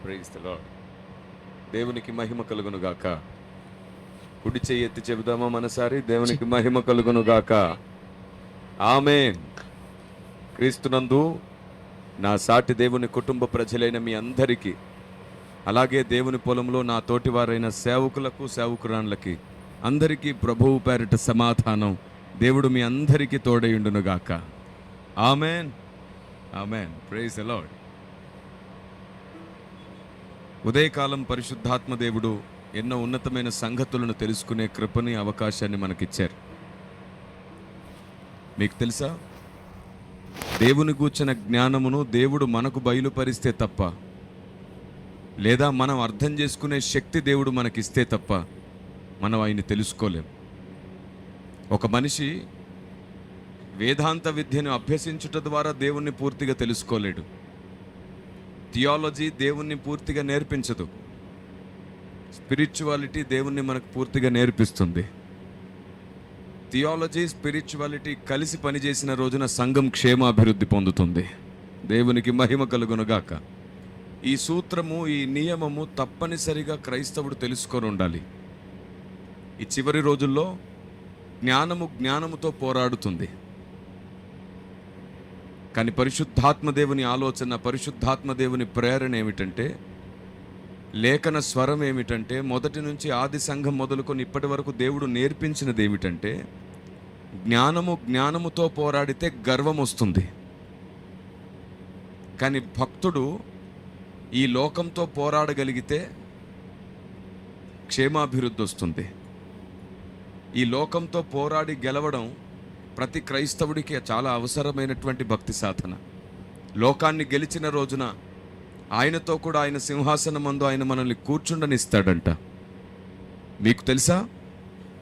Praise the lord. దేవునికి మహిమ కలుగును గాక. కుడి చెయ్యి ఎత్తి చెబుదామా మనసారి? దేవునికి మహిమ కలుగును గాక. ఆమేన్. క్రీస్తునందు నా సాటి దేవుని కుటుంబ ప్రజలైన మీ అందరికీ, అలాగే దేవుని పొలంలో నా తోటివారైన సేవకులకు సేవకురాన్లకి అందరికీ ప్రభువు పేరిట సమాధానం దేవుడు మీ అందరికీ తోడయుండును గాక. ఆమేన్. ఆమేన్. Praise the lord. ఉదయకాలం పరిశుద్ధాత్మ దేవుడు ఎన్నో ఉన్నతమైన సంగతులను తెలుసుకునే కృపని, అవకాశాన్ని మనకిచ్చారు. మీకు తెలుసా, దేవుని గూర్చిన జ్ఞానమును దేవుడు మనకు బయలుపరిస్తే తప్ప, లేదా మనం అర్థం చేసుకునే శక్తి దేవుడు మనకిస్తే తప్ప మనం ఆయన్ని తెలుసుకోలేం. ఒక మనిషి వేదాంత విద్యను అభ్యసించుట ద్వారా దేవుణ్ణి పూర్తిగా తెలుసుకోలేడు. థియాలజీ దేవుణ్ణి పూర్తిగా నేర్పించదు. స్పిరిచువాలిటీ దేవుణ్ణి మనకు పూర్తిగా నేర్పిస్తుంది. థియాలజీ, స్పిరిచువాలిటీ కలిసి పనిచేసిన రోజున సంఘం క్షేమాభివృద్ధి పొందుతుంది. దేవునికి మహిమ కలుగునుగాక. ఈ సూత్రము, ఈ నియమము తప్పనిసరిగా క్రైస్తవుడు తెలుసుకొని ఉండాలి. ఈ చివరి రోజుల్లో జ్ఞానముతో పోరాడుతుంది. కానీ పరిశుద్ధాత్మ దేవుని ఆలోచన, పరిశుద్ధాత్మ దేవుని ప్రేరణ ఏమిటంటే, లేఖన స్వరం ఏమిటంటే, మొదటి నుంచి ఆది సంఘం మొదలుకొని ఇప్పటి వరకు దేవుడు నేర్పించినది ఏమిటంటే, జ్ఞానముతో పోరాడితే గర్వం వస్తుంది. కానీ భక్తుడు ఈ లోకంతో పోరాడగలిగితే క్షేమాభివృద్ధి వస్తుంది. ఈ లోకంతో పోరాడి గెలవడం ప్రతి క్రైస్తవుడికి చాలా అవసరమైనటువంటి భక్తి సాధన. లోకాన్ని గెలిచిన రోజున ఆయనతో కూడా ఆయన సింహాసనం మందు ఆయన మనల్ని కూర్చుండనిస్తాడంట. మీకు తెలుసా,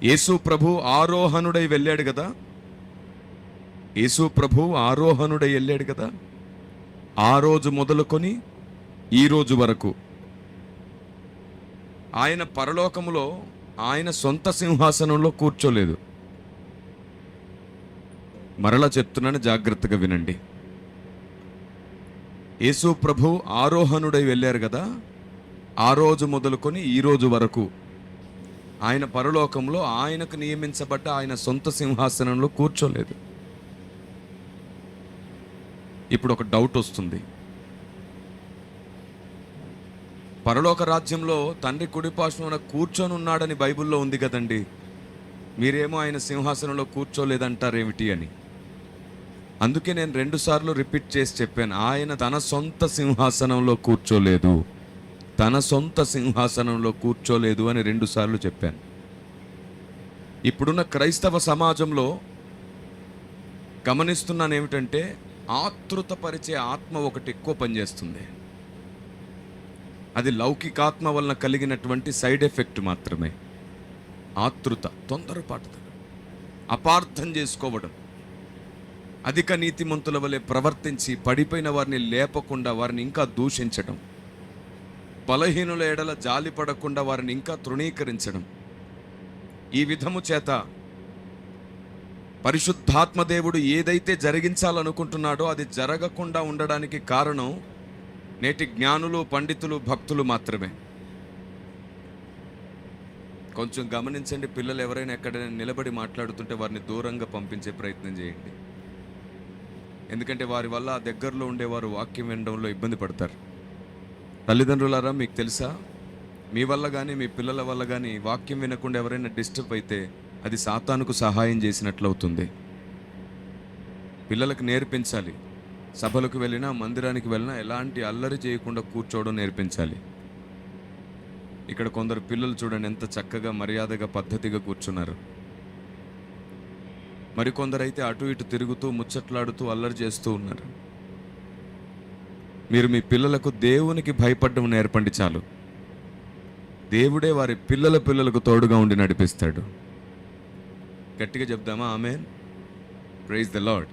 యేసు ప్రభు ఆరోహణుడై వెళ్ళాడు కదా. యేసు ప్రభు ఆరోహణుడై వెళ్ళాడు కదా. ఆ రోజు మొదలుకొని ఈ రోజు వరకు ఆయన పరలోకములో ఆయన సొంత సింహాసనంలో కూర్చోలేదు. మరలా చెప్తున్నాను, జాగ్రత్తగా వినండి. యేసు ప్రభు ఆరోహణుడై వెళ్ళారు కదా. ఆ రోజు మొదలుకొని ఈ రోజు వరకు ఆయన పరలోకంలో ఆయనకు నియమించబడ్డ ఆయన సొంత సింహాసనంలో కూర్చోలేదు. ఇప్పుడు ఒక డౌట్ వస్తుంది. పరలోక రాజ్యంలో తండ్రి కుడిపార్శ్వన కూర్చొని ఉన్నాడని బైబిల్లో ఉంది కదండి. మీరేమో ఆయన సింహాసనంలో కూర్చోలేదంటారేమిటి అని. అందుకే నేను 2 సార్లు రిపీట్ చేసి చెప్పాను, ఆయన తన సొంత సింహాసనంలో కూర్చోలేదు, తన సొంత సింహాసనంలో కూర్చోలేదు అని 2 సార్లు చెప్పాను. ఇప్పుడున్న క్రైస్తవ సమాజంలో గమనిస్తున్నాను ఏమిటంటే, ఆతృతపరిచే ఆత్మ ఒకటి ఎక్కువ పనిచేస్తుంది. అది లౌకికాత్మ వలన కలిగినటువంటి సైడ్ ఎఫెక్ట్ మాత్రమే. ఆతృత, తొందరపాటు, అపార్థం చేసుకోవడం, అధిక నీతిమంతుల వలె ప్రవర్తించి పడిపోయిన వారిని లేపకుండా వారిని ఇంకా దూషించడం, బలహీనుల ఎడల జాలి పడకుండా వారిని ఇంకా తృణీకరించడం. ఈ విధము చేత పరిశుద్ధాత్మ దేవుడు ఏదైతే జరిగించాలనుకుంటున్నాడో అది జరగకుండా ఉండడానికి కారణం నేటి జ్ఞానులు, పండితులు, భక్తులు మాత్రమే. కొంచెం గమనించండి. పిల్లలు ఎవరైనా ఎక్కడైనా నిలబడి మాట్లాడుతుంటే వారిని దూరంగా పంపించే ప్రయత్నం చేయండి. ఎందుకంటే వారి వల్ల ఆ దగ్గరలో ఉండేవారు వాక్యం వినడంలో ఇబ్బంది పడతారు. తల్లిదండ్రులారా, మీకు తెలుసా, మీ వల్ల కానీ మీ పిల్లల వల్ల కానీ వాక్యం వినకుండా ఎవరైనా డిస్టర్బ్ అయితే అది సాతానుకు సహాయం చేసినట్లు అవుతుంది. పిల్లలకు నేర్పించాలి. సభలకు వెళ్ళినా, మందిరానికి వెళ్ళినా ఎలాంటి అల్లరి చేయకుండా కూర్చోవడం నేర్పించాలి. ఇక్కడ కొందరు పిల్లలు చూడండి ఎంత చక్కగా మర్యాదగా పద్ధతిగా కూర్చున్నారు. మరికొందరైతే అటు ఇటు తిరుగుతూ ముచ్చట్లాడుతూ అల్లరి చేస్తూ ఉన్నారు. మీరు మీ పిల్లలకు దేవునికి భయపడడం నేర్పండి చాలు. దేవుడే వారి పిల్లలకు తోడుగా ఉండి నడిపిస్తాడు. గట్టిగా చెప్దామా? ఆమేన్. Praise the lord.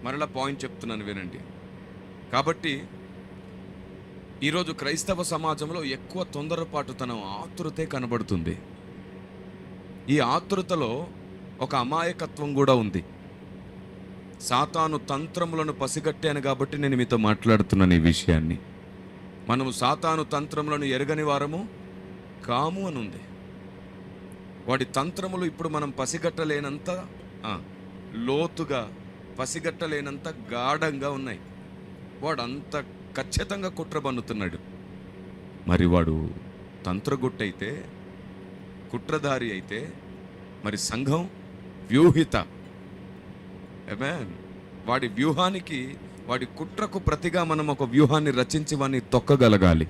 మరలా పాయింట్ చెప్తున్నాను, వినండి. కాబట్టి ఈరోజు క్రైస్తవ సమాజంలో ఎక్కువ తొందరపాటుతనం, ఆతృతే కనబడుతుంది. ఈ ఆతృతలో ఒక అమాయకత్వం కూడా ఉంది. సాతాను తంత్రములను పసిగట్టాను కాబట్టి నేను మీతో మాట్లాడుతున్నాను ఈ విషయాన్ని. మనము సాతాను తంత్రములను ఎరగని వారము కాము అని ఉంది. వాడి తంత్రములు ఇప్పుడు మనం పసిగట్టలేనంత లోతుగా, పసిగట్టలేనంత గాఢంగా ఉన్నాయి. వాడు అంత ఖచ్చితంగా కుట్ర పన్నుతున్నాడు. మరి వాడు తంత్రగుట్టయితే, కుట్రధారి అయితే, మరి సంఘం వ్యూహిత. ఆమేన్. వాడి వ్యూహానికి, వాడి కుట్రకు ప్రతిగా మనం ఒక వ్యూహాన్ని రచించి వాడిని తొక్కగలగాలి.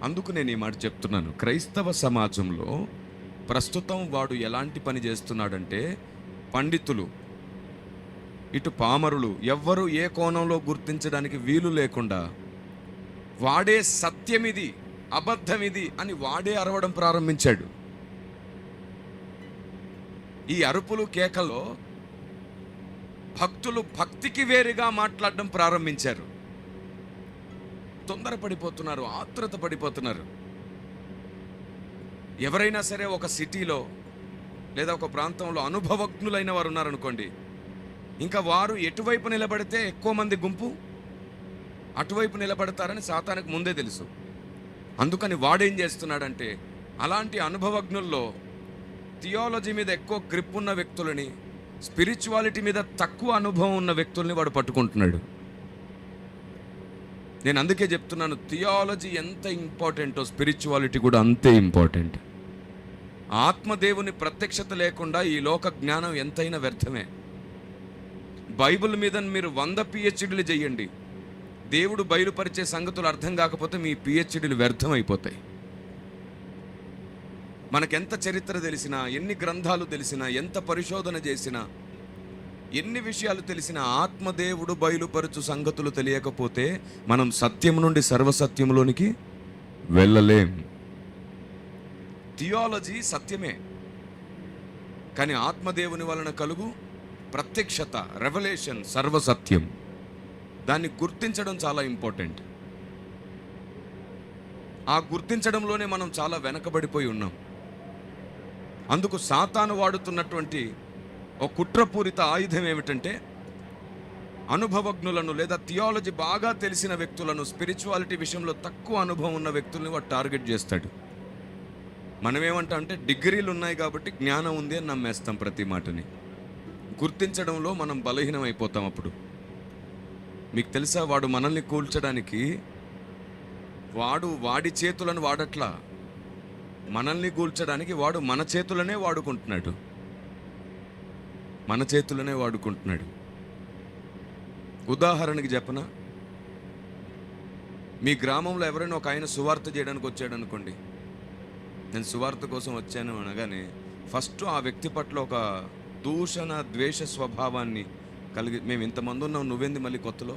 అందుకు నేను ఈ మాట చెప్తున్నాను. క్రైస్తవ సమాజంలో ప్రస్తుతం వాడు ఎలాంటి పని చేస్తున్నాడంటే, పండితులు ఇటు పామరులు ఎవ్వరూ ఏ కోణంలో గుర్తించడానికి వీలు లేకుండా వాడే సత్యమిది, అబద్ధమిది అని వాడే అరవడం ప్రారంభించాడు. ఈ అరుపులు కేకలో భక్తులు భక్తికి వేరుగా మాట్లాడడం ప్రారంభించారు. తొందరపడిపోతున్నారు, ఆత్రుత పడిపోతున్నారు. ఎవరైనా సరే ఒక సిటీలో లేదా ఒక ప్రాంతంలో అనుభవజ్ఞులైన వారు ఉన్నారనుకోండి, ఇంకా వారు ఎటువైపు నిలబడితే ఎక్కువ మంది గుంపు అటువైపు నిలబడతారని సాతానికి ముందే తెలుసు. అందుకని వాడేం చేస్తున్నాడంటే, అలాంటి అనుభవజ్ఞుల్లో థియాలజీ మీద ఎక్కువ గ్రిప్ ఉన్న వ్యక్తులని, స్పిరిచువాలిటీ మీద తక్కువ అనుభవం ఉన్న వ్యక్తుల్ని వాడు పట్టుకుంటున్నాడు. నేను అందుకే చెప్తున్నాను, థియాలజీ ఎంత ఇంపార్టెంటో స్పిరిచువాలిటీ కూడా అంతే ఇంపార్టెంట్. ఆత్మదేవుని ప్రత్యక్షత లేకుండా ఈ లోక జ్ఞానం ఎంతైనా వ్యర్థమే. బైబిల్ మీద మీరు 100 పిహెచ్డీలు చేయండి, దేవుడు బయలుపరిచే సంగతులు అర్థం కాకపోతే మీ పిహెచ్డీలు వ్యర్థం అయిపోతాయి. మనకెంత చరిత్ర తెలిసినా, ఎన్ని గ్రంథాలు తెలిసినా, ఎంత పరిశోధన చేసినా, ఎన్ని విషయాలు తెలిసినా ఆత్మదేవుడు బయలుపరచు సంగతులు తెలియకపోతే మనం సత్యం నుండి సర్వసత్యంలోనికి వెళ్ళలేం. థియాలజీ సత్యమే, కానీ ఆత్మదేవుని వలన కలుగు ప్రత్యక్షత, రెవల్యూషన్ సర్వసత్యం. దాన్ని గుర్తించడం చాలా ఇంపార్టెంట్. ఆ గుర్తించడంలోనే మనం చాలా వెనకబడిపోయి ఉన్నాం. అందుకు సాతాను వాడుతున్నటువంటి ఒక కుట్రపూరిత ఆయుధం ఏమిటంటే, అనుభవజ్ఞులను లేదా థియాలజీ బాగా తెలిసిన వ్యక్తులను, స్పిరిచువాలిటీ విషయంలో తక్కువ అనుభవం ఉన్న వ్యక్తుల్ని వాడు టార్గెట్ చేస్తాడు. మనమేమంటాం అంటే, డిగ్రీలు ఉన్నాయి కాబట్టి జ్ఞానం ఉంది అని నమ్మేస్తాం ప్రతి మాటని. గుర్తించడంలో మనం బలహీనం అయిపోతాం. అప్పుడు మీకు తెలుసా, వాడు మనల్ని కూల్చడానికి వాడి చేతులను వాడట్లా, మనల్ని కూల్చడానికి వాడు మన చేతులనే వాడుకుంటున్నాడు. మన చేతులనే వాడుకుంటున్నాడు. ఉదాహరణకి చెప్పనా, మీ గ్రామంలో ఎవరైనా ఒక ఆయన సువార్త చేయడానికి వచ్చాడు అనుకోండి. నేను సువార్త కోసం వచ్చాను అనగానే ఫస్ట్ ఆ వ్యక్తి పట్ల ఒక దూషణ, ద్వేష స్వభావాన్ని కలిగి, మేము ఇంతమంది ఉన్నాం, నువ్వేంది మళ్ళీ కొత్తలో,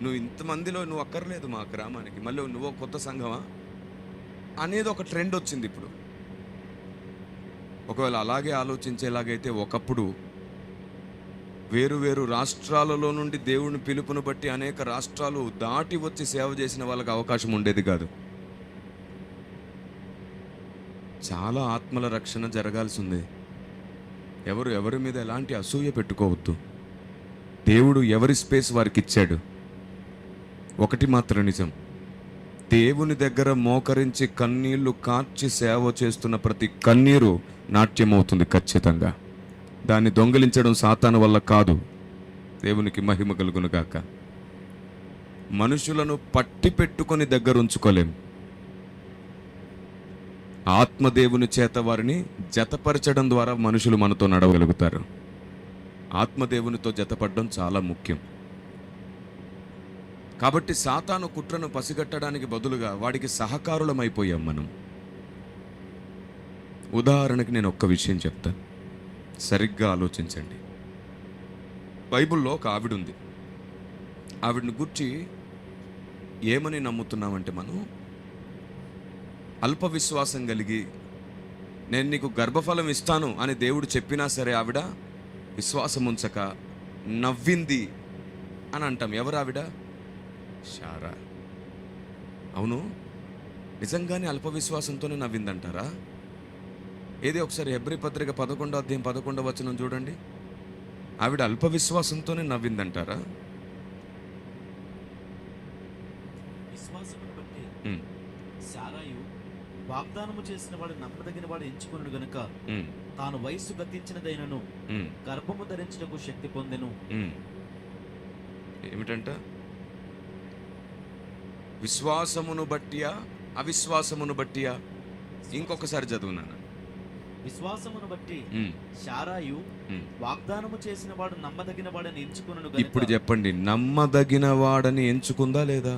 నువ్వు ఇంతమందిలో నువ్వు అక్కర్లేదు మా గ్రామానికి, మళ్ళీ నువ్వు కొత్త సంఘమా అనేది ఒక ట్రెండ్ వచ్చింది ఇప్పుడు. ఒకవేళ అలాగే ఆలోచించేలాగైతే, ఒకప్పుడు వేరు వేరు రాష్ట్రాలలో నుండి దేవుని పిలుపును బట్టి అనేక రాష్ట్రాలు దాటి వచ్చి సేవ చేసిన వాళ్ళకి అవకాశం ఉండేది కాదు. చాలా ఆత్మల రక్షణ జరగాల్సి ఉంది. ఎవరి మీద ఎలాంటి అసూయ పెట్టుకోవద్దు. దేవుడు ఎవరి స్పేస్ వారికి ఇచ్చాడు. ఒకటి మాత్రం నిజం, దేవుని దగ్గర మోకరించి కన్నీళ్లు కార్చి సేవ చేస్తున్న ప్రతి కన్నీరు నాట్యమవుతుంది ఖచ్చితంగా. దాన్ని దొంగిలించడం సాతాను వల్ల కాదు. దేవునికి మహిమ కలుగును గాక. మనుషులను పట్టి పెట్టుకొని దగ్గర ఉంచుకోలేం. ఆత్మదేవుని చేత వారిని జతపరచడం ద్వారా మనుషులు మనతో నడవగలుగుతారు. ఆత్మదేవునితో జతపడడం చాలా ముఖ్యం. కాబట్టి సాతాను కుట్రను పసిగట్టడానికి బదులుగా వాడికి సహకారులమైపోయాం మనం. ఉదాహరణకి నేను ఒక్క విషయం చెప్తాను, సరిగ్గా ఆలోచించండి. బైబిల్లో ఒక ఆవిడ ఉంది. ఆవిడని గురించి ఏమని నమ్ముతున్నామంటే, మనం అల్ప విశ్వాసం కలిగి నేను నీకు గర్భఫలం ఇస్తాను అని దేవుడు చెప్పినా సరే ఆవిడ విశ్వాసం ఉంచక నవ్వింది అని అంటాం. ఎవరు ఆవిడ? శారా. అవును, నిజంగానే అల్ప విశ్వాసంతోనే నవ్విందంటారా? ఏది ఒకసారి హెబ్రీ పత్రిక 11వ అధ్యాయం 11వ వచనం చూడండి. ఆవిడ అల్ప విశ్వాసంతోనే నవ్విందంటారా? విశ్వాసమును బట్టి ఉమ్, శారాయు వాగ్దానము చేసిన వాడు నమ్మదగిన వాడు ఎంచుకున్నాడు గనుక ఉమ్, తాను వయస్సు గతించినదైనను ఉమ్, గర్భము ధరించుటకు శక్తి పొందెను. ఉమ్. ఏమిటంట? విశ్వాసమును బట్టియా అవిశ్వాసమును బట్టియా? ఇంకొకసారి చదువునాను. విశ్వాసమును బట్టి ఉమ్, శారాయు ఉమ్. వాగ్దానము చేసిన వాడు నమ్మదగిన వాడని ఎంచుకున్నాడు ఇప్పుడు గనుక చెప్పండి, నమ్మదగిన వాడని ఎంచుకుందా లేదా?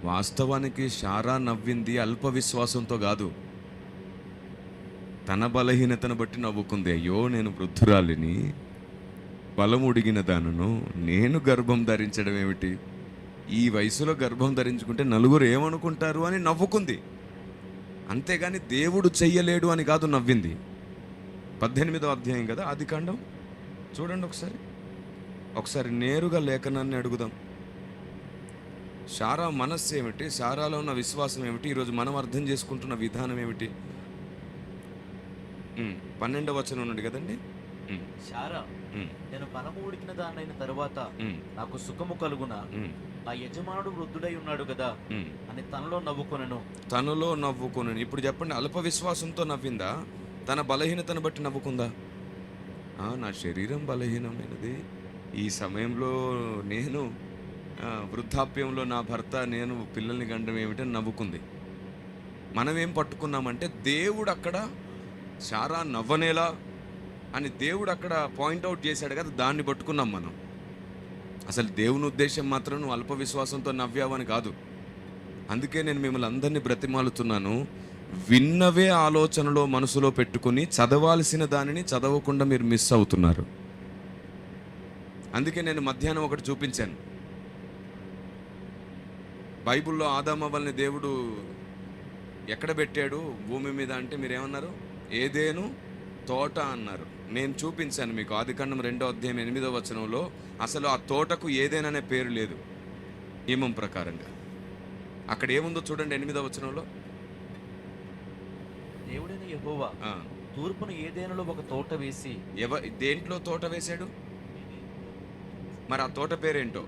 వాస్తవానికి శారా నవ్వింది అల్ప విశ్వాసంతో కాదు, తన బలహీనతను బట్టి నవ్వుకుంది. అయ్యో, నేను వృద్ధురాలిని, బలం ఉడిగిన దానను, నేను గర్భం ధరించడం ఏమిటి, ఈ వయసులో గర్భం ధరించుకుంటే నలుగురు ఏమనుకుంటారు అని నవ్వుకుంది. అంతేగాని దేవుడు చెయ్యలేడు అని కాదు నవ్వింది. 18వ అధ్యాయం కదా ఆదికాండం, చూడండి ఒకసారి నేరుగా లేఖనాన్ని అడుగుదాం. శారా మనస్సు ఏమిటి, శారాలో ఉన్న విశ్వాసం ఏమిటి, ఈరోజు మనం అర్థం చేసుకుంటున్న విధానం ఏమిటి? 12వ వచనం నుండి కదండి. శారా నేను బలము ఉడికిన దాన్నైన తరువాత నాకు సుఖము కలుగున, నా యజమానుడు వృద్ధుడై ఉన్నాడు కదా అని తనలో నవ్వుకొనెను. ఇప్పుడు చెప్పండి, అల్ప విశ్వాసంతో నవ్విందా, తన బలహీనతను బట్టి నవ్వుకుందా? నా శరీరం బలహీనమైనది, ఈ సమయంలో నేను వృద్ధాప్యంలో నా భర్త నేను పిల్లల్ని గండం ఏమిటని నవ్వుకుంది. మనం ఏం పట్టుకున్నామంటే దేవుడు అక్కడ శారా నవ్వనేలా అని దేవుడు అక్కడ పాయింట్అవుట్ చేశాడు కదా, దాన్ని పట్టుకున్నాం మనం. అసలు దేవుని ఉద్దేశం మాత్రం నువ్వు అల్ప విశ్వాసంతో నవ్వావని కాదు. అందుకే నేను మిమ్మల్ని అందరినీ బ్రతిమాలుతున్నాను, విన్నవే ఆలోచనలో మనసులో పెట్టుకుని చదవాల్సిన దానిని చదవకుండా మీరు మిస్ అవుతున్నారు. అందుకే నేను మధ్యాహ్నం ఒకటి చూపించాను. బైబిల్లో ఆదామవ్వల్ని దేవుడు ఎక్కడ పెట్టాడు భూమి మీద అంటే మీరేమన్నారు? ఏదేను తోట అన్నారు. నేను చూపించాను మీకు ఆదికాండం 2వ అధ్యాయం 8వ వచనంలో అసలు ఆ తోటకు ఏదేననే పేరు లేదు నియమం ప్రకారంగా. అక్కడ ఏముందో చూడండి 8వ వచనంలో. దేవుడైన యెహోవా తూర్పున ఏదేనులో ఒక తోట వేసి. దేంట్లో తోట వేశాడు? మరి ఆ తోట పేరేంటో?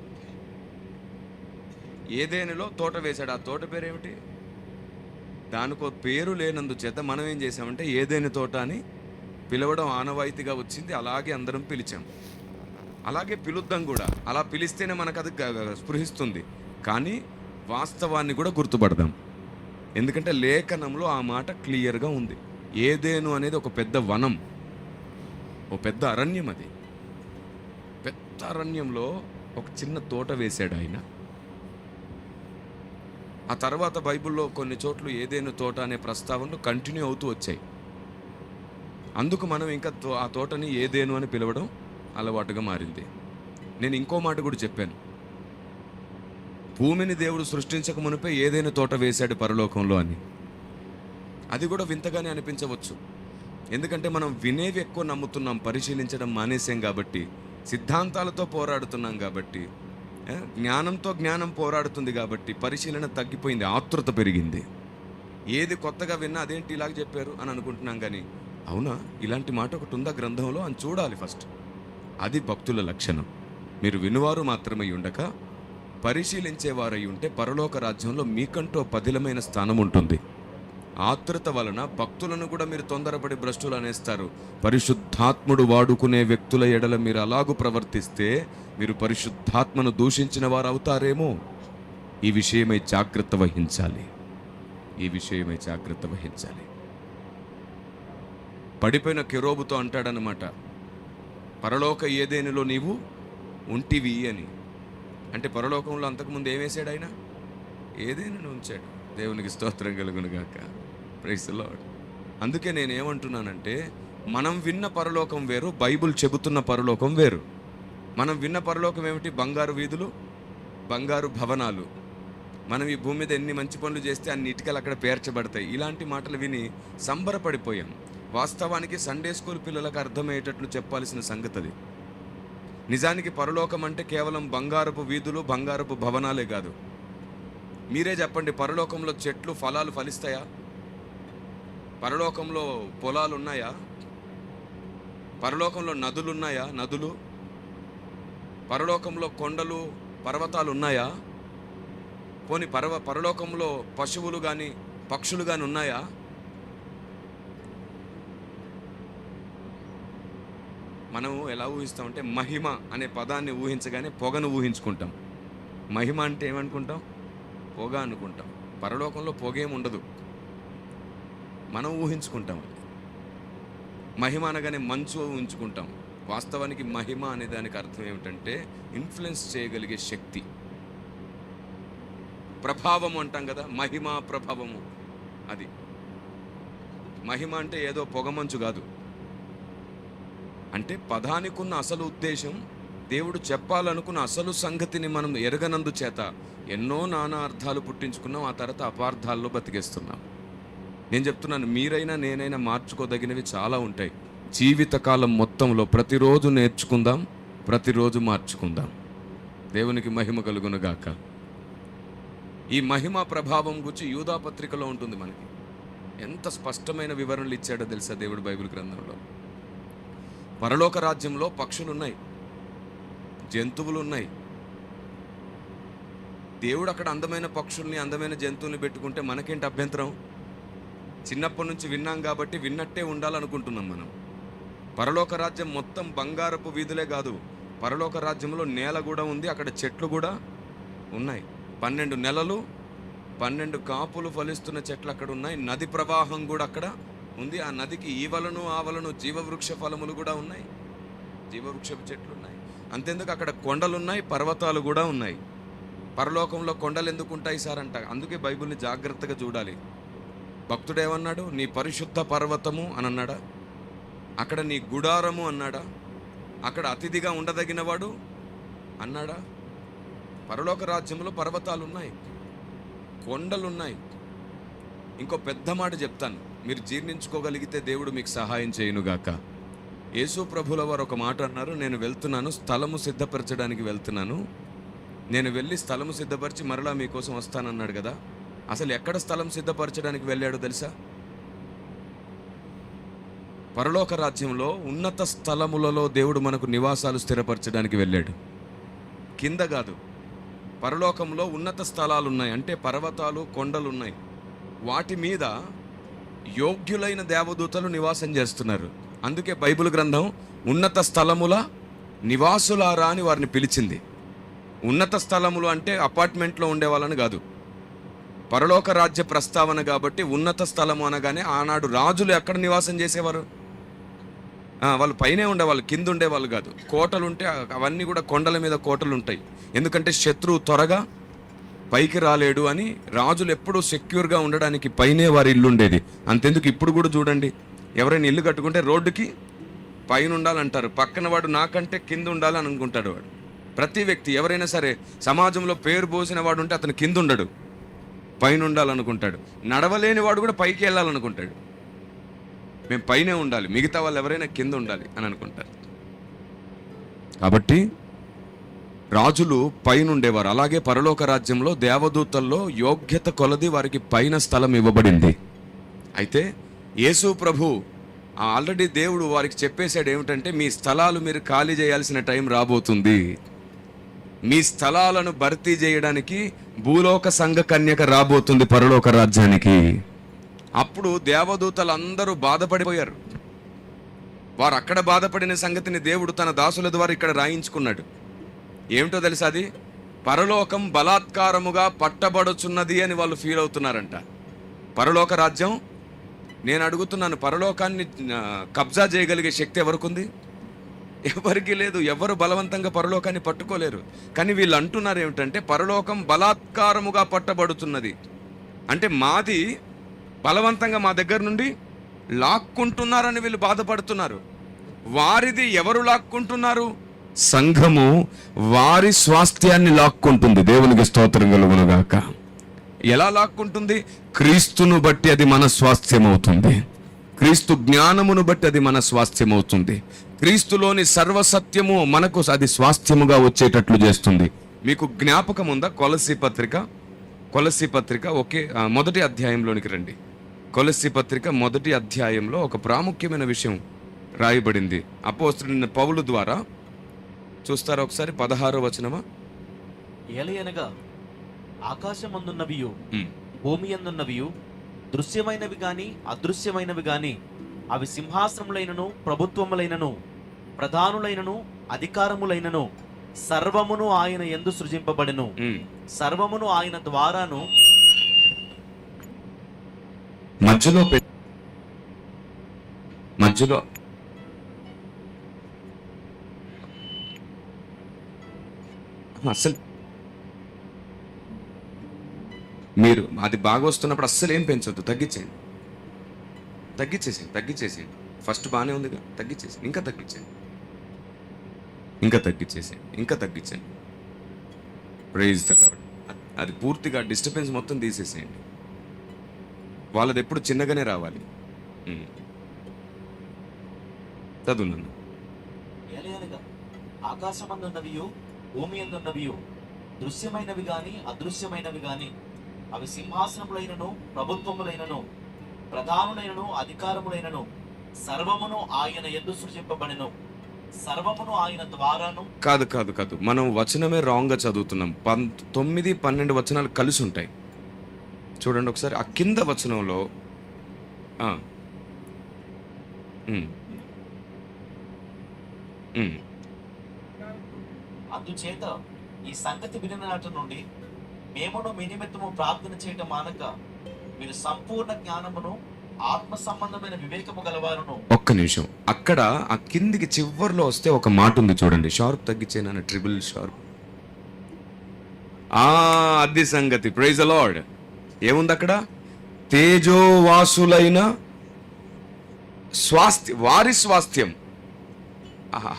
ఏదేనులో తోట వేశాడు. ఆ తోట పేరేమిటి? దానికో పేరు లేనందుచేత మనం ఏం చేసామంటే ఏదేని తోట అని పిలవడం ఆనవాయితీగా వచ్చింది. అలాగే అందరం పిలిచాం. అలాగే పిలుద్దాం కూడా. అలా పిలిస్తేనే మనకు అది స్పృహిస్తుంది. కానీ వాస్తవాన్ని కూడా గుర్తుపడదాం. ఎందుకంటే లేఖనంలో ఆ మాట క్లియర్గా ఉంది. ఏదేను అనేది ఒక పెద్ద వనం, ఓ పెద్ద అరణ్యం. అది పెద్ద అరణ్యంలో ఒక చిన్న తోట వేశాడు ఆయన. ఆ తర్వాత బైబిల్లో కొన్ని చోట్ల ఏదేను తోట అనే ప్రస్తావనలు కంటిన్యూ అవుతూ వచ్చాయి. అందుకు మనం ఇంకా ఆ తోటని ఏదేను అని పిలవడం అలవాటుగా మారింది. నేను ఇంకో మాట కూడా చెప్పాను, భూమిని దేవుడు సృష్టించక మునిపే ఏదైనా తోట వేశాడు పరలోకంలో అని. అది కూడా వింతగానే అనిపించవచ్చు, ఎందుకంటే మనం వినేవి ఎక్కువ నమ్ముతున్నాం, పరిశీలించడం మానేసాం కాబట్టి, సిద్ధాంతాలతో పోరాడుతున్నాం కాబట్టి, జ్ఞానంతో జ్ఞానం పోరాడుతుంది కాబట్టి పరిశీలన తగ్గిపోయింది, ఆతృత పెరిగింది. ఏది కొత్తగా విన్నా అదేంటి ఇలాగ చెప్పారు అని అనుకుంటున్నాం. కానీ అవునా, ఇలాంటి మాట ఒకటి ఉందా గ్రంథంలో అని చూడాలి ఫస్ట్. అది భక్తుల లక్షణం. మీరు వినువారు మాత్రమే ఉండక పరిశీలించేవారై ఉంటే పరలోక రాజ్యంలో మీకంటూ పదిలమైన స్థానం ఉంటుంది. ఆతృత వలన భక్తులను కూడా మీరు తొందరపడి భ్రష్టులు అనేస్తారు. పరిశుద్ధాత్ముడు వాడుకునే వ్యక్తుల ఎడల మీరు అలాగూ ప్రవర్తిస్తే మీరు పరిశుద్ధాత్మను దూషించిన వారు అవుతారేమో. ఈ విషయమై జాగ్రత్త వహించాలి. పడిపోయిన కెరూబుతో అంటాడనమాట, పరలోక ఏదేనులో నీవు ఉంటివి అని. అంటే పరలోకంలో అంతకుముందు ఏం వేశాడు ఆయన? ఏదేనును ఉంచాడు. దేవునికి స్తోత్రం కలుగును గాక. Praise the Lord. అందుకే నేనేమంటున్నానంటే, మనం విన్న పరలోకం వేరు, బైబుల్ చెబుతున్న పరలోకం వేరు. మనం విన్న పరలోకం ఏమిటి? బంగారు వీధులు, బంగారు భవనాలు. మనం ఈ భూమి మీద ఎన్ని మంచి పనులు చేస్తే అన్ని ఇటుకలు అక్కడ పేర్చబడతాయి. ఇలాంటి మాటలు విని సంబరపడిపోయాం. వాస్తవానికి సండే స్కూల్ పిల్లలకు అర్థమయ్యేటట్లు చెప్పాల్సిన సంగతి అది. నిజానికి పరలోకం అంటే కేవలం బంగారపు వీధులు, బంగారపు భవనాలే కాదు. మీరే చెప్పండి, పరలోకంలో చెట్లు ఫలాలు ఫలిస్తాయా? పరలోకంలో పొలాలు ఉన్నాయా? పరలోకంలో నదులు ఉన్నాయా? నదులు పరలోకంలో కొండలు పర్వతాలు ఉన్నాయా? పోని పరలోకంలో పశువులు కానీ పక్షులు కానీ ఉన్నాయా? మనం ఎలా ఊహిస్తామంటే మహిమ అనే పదాన్ని ఊహించగానే పొగను ఊహించుకుంటాం. మహిమ అంటే ఏమనుకుంటాం? పొగ అనుకుంటాం. పరలోకంలో పొగ ఏమి ఉండదు, మనం ఊహించుకుంటాం. మహిమ అనగానే మంచు ఊహించుకుంటాం. వాస్తవానికి మహిమ అనే దానికి అర్థం ఏమిటంటే ఇన్ఫ్లుయెన్స్ చేయగలిగే శక్తి, ప్రభావం అంటాం కదా, మహిమ ప్రభావము. అది మహిమ అంటే ఏదో పొగమంచు కాదు. అంటే పదానికి ఉన్న అసలు ఉద్దేశం, దేవుడు చెప్పాలనుకున్న అసలు సంగతిని మనం ఎరగనందు చేత ఎన్నో నానా అర్థాలు పుట్టించుకున్నాం. ఆ తర్వాత అపార్థాల్లో బతికేస్తున్నాం. నేను చెప్తున్నాను, మీరైనా నేనైనా మార్చుకోదగినవి చాలా ఉంటాయి. జీవితకాలం మొత్తంలో ప్రతిరోజు నేర్చుకుందాం, ప్రతిరోజు మార్చుకుందాం. దేవునికి మహిమ కలుగును గాక. ఈ మహిమ ప్రభావం గురించి యూదా పత్రికలో ఉంటుంది. మనకి ఎంత స్పష్టమైన వివరణలు ఇచ్చాడో తెలుసా దేవుడు బైబిల్ గ్రంథంలో. పరలోక రాజ్యంలో పక్షులు ఉన్నాయి, జంతువులు ఉన్నాయి. దేవుడు అక్కడ అందమైన పక్షుల్ని అందమైన జంతువుల్ని పెట్టుకుంటే మనకేంటి అభ్యంతరం? చిన్నప్పటి నుంచి విన్నాం కాబట్టి విన్నట్టే ఉండాలనుకుంటున్నాం మనం. పరలోక రాజ్యం మొత్తం బంగారపు వీధులే కాదు, పరలోక రాజ్యంలో నేల కూడా ఉంది, అక్కడ చెట్లు కూడా ఉన్నాయి. 12 నెలలు 12 కాపులు ఫలిస్తున్న చెట్లు అక్కడ ఉన్నాయి. నది ప్రవాహం కూడా అక్కడ ఉంది. ఆ నదికి ఈవలను ఆవలను జీవవృక్ష ఫలములు కూడా ఉన్నాయి, జీవవృక్షపు చెట్లు ఉన్నాయి. అంతేందుకు అక్కడ కొండలు ఉన్నాయి, పర్వతాలు కూడా ఉన్నాయి. పరలోకంలో కొండలు ఎందుకు ఉంటాయి సార్ అంట. అందుకే బైబిల్ని జాగ్రత్తగా చూడాలి. భక్తుడు ఏమన్నాడు? నీ పరిశుద్ధ పర్వతము అని అన్నాడా? అక్కడ నీ గుడారము అన్నాడా? అక్కడ అతిథిగా ఉండదగినవాడు అన్నాడా? పరలోక రాజ్యంలో పర్వతాలు ఉన్నాయి, కొండలున్నాయి. ఇంకో పెద్ద మాట చెప్తాను, మీరు జీర్ణించుకోగలిగితే దేవుడు మీకు సహాయం చేయునుగాక. యేసు ప్రభుల వారు ఒక మాట అన్నారు, నేను వెళ్తున్నాను, స్థలము సిద్ధపరచడానికి వెళ్తున్నాను. నేను వెళ్ళి స్థలము సిద్ధపరిచి మరలా మీకోసం వస్తానన్నాడు కదా. అసలు ఎక్కడ స్థలం సిద్ధపరచడానికి వెళ్ళాడో తెలుసా? పరలోక రాజ్యంలో ఉన్నత స్థలములలో దేవుడు మనకు నివాసాలు స్థిరపరచడానికి వెళ్ళాడు. కింద కాదు, పరలోకంలో ఉన్నత స్థలాలు ఉన్నాయి. అంటే పర్వతాలు, కొండలు ఉన్నాయి. వాటి మీద యోగ్యులైన దేవదూతలు నివాసం చేస్తున్నారు. అందుకే బైబిల్ గ్రంథం ఉన్నత స్థలముల నివాసులారా అని వారిని పిలిచింది. ఉన్నత స్థలములు అంటే అపార్ట్మెంట్లో ఉండే వాళ్ళని కాదు. పరలోక రాజ్య ప్రస్తావన కాబట్టి ఉన్నత స్థలము అనగానే ఆనాడు రాజులు ఎక్కడ నివాసం చేసేవారు? వాళ్ళు పైనే ఉండేవాళ్ళు, కింద ఉండేవాళ్ళు కాదు. కోటలు ఉంటే అవన్నీ కూడా కొండల మీద కోటలు ఉంటాయి. ఎందుకంటే శత్రువు త్వరగా పైకి రాలేడు అని రాజులు ఎప్పుడూ సెక్యూర్గా ఉండడానికి పైనే వారి ఇల్లు ఉండేది. అంతెందుకు ఇప్పుడు కూడా చూడండి, ఎవరైనా ఇల్లు కట్టుకుంటే రోడ్డుకి పైన ఉండాలంటారు, పక్కన వాడు నాకంటే కింద ఉండాలని అనుకుంటాడు. వాడు ప్రతి వ్యక్తి ఎవరైనా సరే సమాజంలో పేరు పోసిన వాడు ఉంటే అతను కింద ఉండడు, పైన ఉండాలనుకుంటాడు. నడవలేని వాడు కూడా పైకి వెళ్ళాలనుకుంటాడు. మేము పైనే ఉండాలి, మిగతా వాళ్ళు ఎవరైనా కింద ఉండాలి అని అనుకుంటారు. కాబట్టి రాజులు పైన ఉండేవారు. అలాగే పరలోక రాజ్యంలో దేవదూతల్లో యోగ్యత కొలది వారికి పైన స్థలం ఇవ్వబడింది. అయితే యేసు ప్రభు ఆల్రెడీ దేవుడు వారికి చెప్పేశాడు ఏమిటంటే, మీ స్థలాలు మీరు ఖాళీ చేయాల్సిన టైం రాబోతుంది. మీ స్థలాలను భర్తీ చేయడానికి భూలోక సంఘ కన్యక రాబోతుంది పరలోక రాజ్యానికి. అప్పుడు దేవదూతలు అందరూ బాధపడిపోయారు. వారు అక్కడ బాధపడిన సంగతిని దేవుడు తన దాసుల ద్వారా ఇక్కడ రాయించుకున్నాడు. ఏమిటో తెలుసా? అది పరలోకం బలాత్కారముగా పట్టబడుచున్నది అని వాళ్ళు ఫీల్ అవుతున్నారంట. పరలోక రాజ్యం, నేను అడుగుతున్నాను, పరలోకాన్ని కబ్జా చేయగలిగే శక్తి ఎవరికి ఉంది? ఎవరికి లేదు. ఎవరు బలవంతంగా పరలోకాన్ని పట్టుకోలేరు. కానీ వీళ్ళు అంటున్నారు ఏమిటంటే, పరలోకం బలాత్కారముగా పట్టబడుతున్నది అంటే మాది బలవంతంగా మా దగ్గర నుండి లాక్కుంటున్నారని వీళ్ళు బాధపడుతున్నారు. వారిది ఎవరు లాక్కుంటున్నారు? సంఘము వారి స్వాస్థ్యాన్ని లాక్కుంటుంది. దేవునికి స్తోత్రం కలుగునుగాక. ఎలా లాక్కుంటుంది? క్రీస్తును బట్టి అది మన స్వాస్థ్యం అవుతుంది. క్రీస్తు జ్ఞానమును బట్టి అది మన స్వాస్థ్యం అవుతుంది. క్రీస్తులోని సర్వసత్యము మనకు అది స్వాస్థ్యముగా వచ్చేటట్లు చేస్తుంది. మీకు జ్ఞాపకం ఉందా? కొలస్సీ పత్రిక మొదటి అధ్యాయంలోనికి రండి. కొలస్సీ పత్రిక మొదటి అధ్యాయంలో ఒక ప్రాముఖ్యమైన విషయం రాయబడింది. అపోస్తలుడైన పౌలు ద్వారా చూస్తారా ఒకసారి 16వ వచనమా? ఏలయనగా ఆకాశమందున్నవియు భూమి అందున్నవియు దృశ్యమైనవి గాని అదృశ్యమైనవి గాని అవి సింహాసనములైనను ప్రభుత్వములైనను ప్రధానులైనను అధికారములైనను సర్వమును ఆయన యందు సృజింపబడెను. సర్వమును ఆయన ద్వారాను మధ్యలో అసలు మీరు అది బాగా వస్తున్నప్పుడు అస్సలు ఏం పెంచొద్దు, తగ్గించేసేయండి. ఫస్ట్ బాగానే ఉందిగా, తగ్గించేసి ఇంకా తగ్గించేయండి. Praise the lord. అది పూర్తిగా డిస్టర్బెన్స్ మొత్తం తీసేసేయండి. వాళ్ళది ఎప్పుడు చిన్నగానే రావాలి. చదువున్నాను. ఏలయనగా ఆకాశమందున్నవియు భూమి అందున్నవియు దృశ్యమైనవి గాని అదృశ్యమైనవి గాని అవి సింహాసనములైనను ప్రభుత్వములైనను ప్రధానులైనను అధికారములైనను సర్వమును ఆయన యందు సృజింపబడెను. సర్వమును ఆయన ద్వారాను. కాదు, మనం వచనమే రాంగ్ గా చదువుతున్నాం. 9, 12 వచనాలు కలిసి ఉంటాయి. చూడండి ఒకసారి ఆ కింద వచనంలో అందుచేత ఈ సంగతి వినిన నాటి నుండి మేమును మీ నిమిత్తము ప్రార్థన చేయటం మానక మీరు సంపూర్ణ జ్ఞానమును ఆత్మ సంబంధమైన వివేకము గలవారును. ఒక్క నిమిషం, అక్కడ ఆ కిందికి చివర్లో వస్తే ఒక మాట ఉంది చూడండి. షార్ప్ తగ్గించేనా? Triple sharp. అది సంగతి. Praise the lord. ఏముంది అక్కడ? తేజోవాసులైన వారి స్వాస్థ్యం.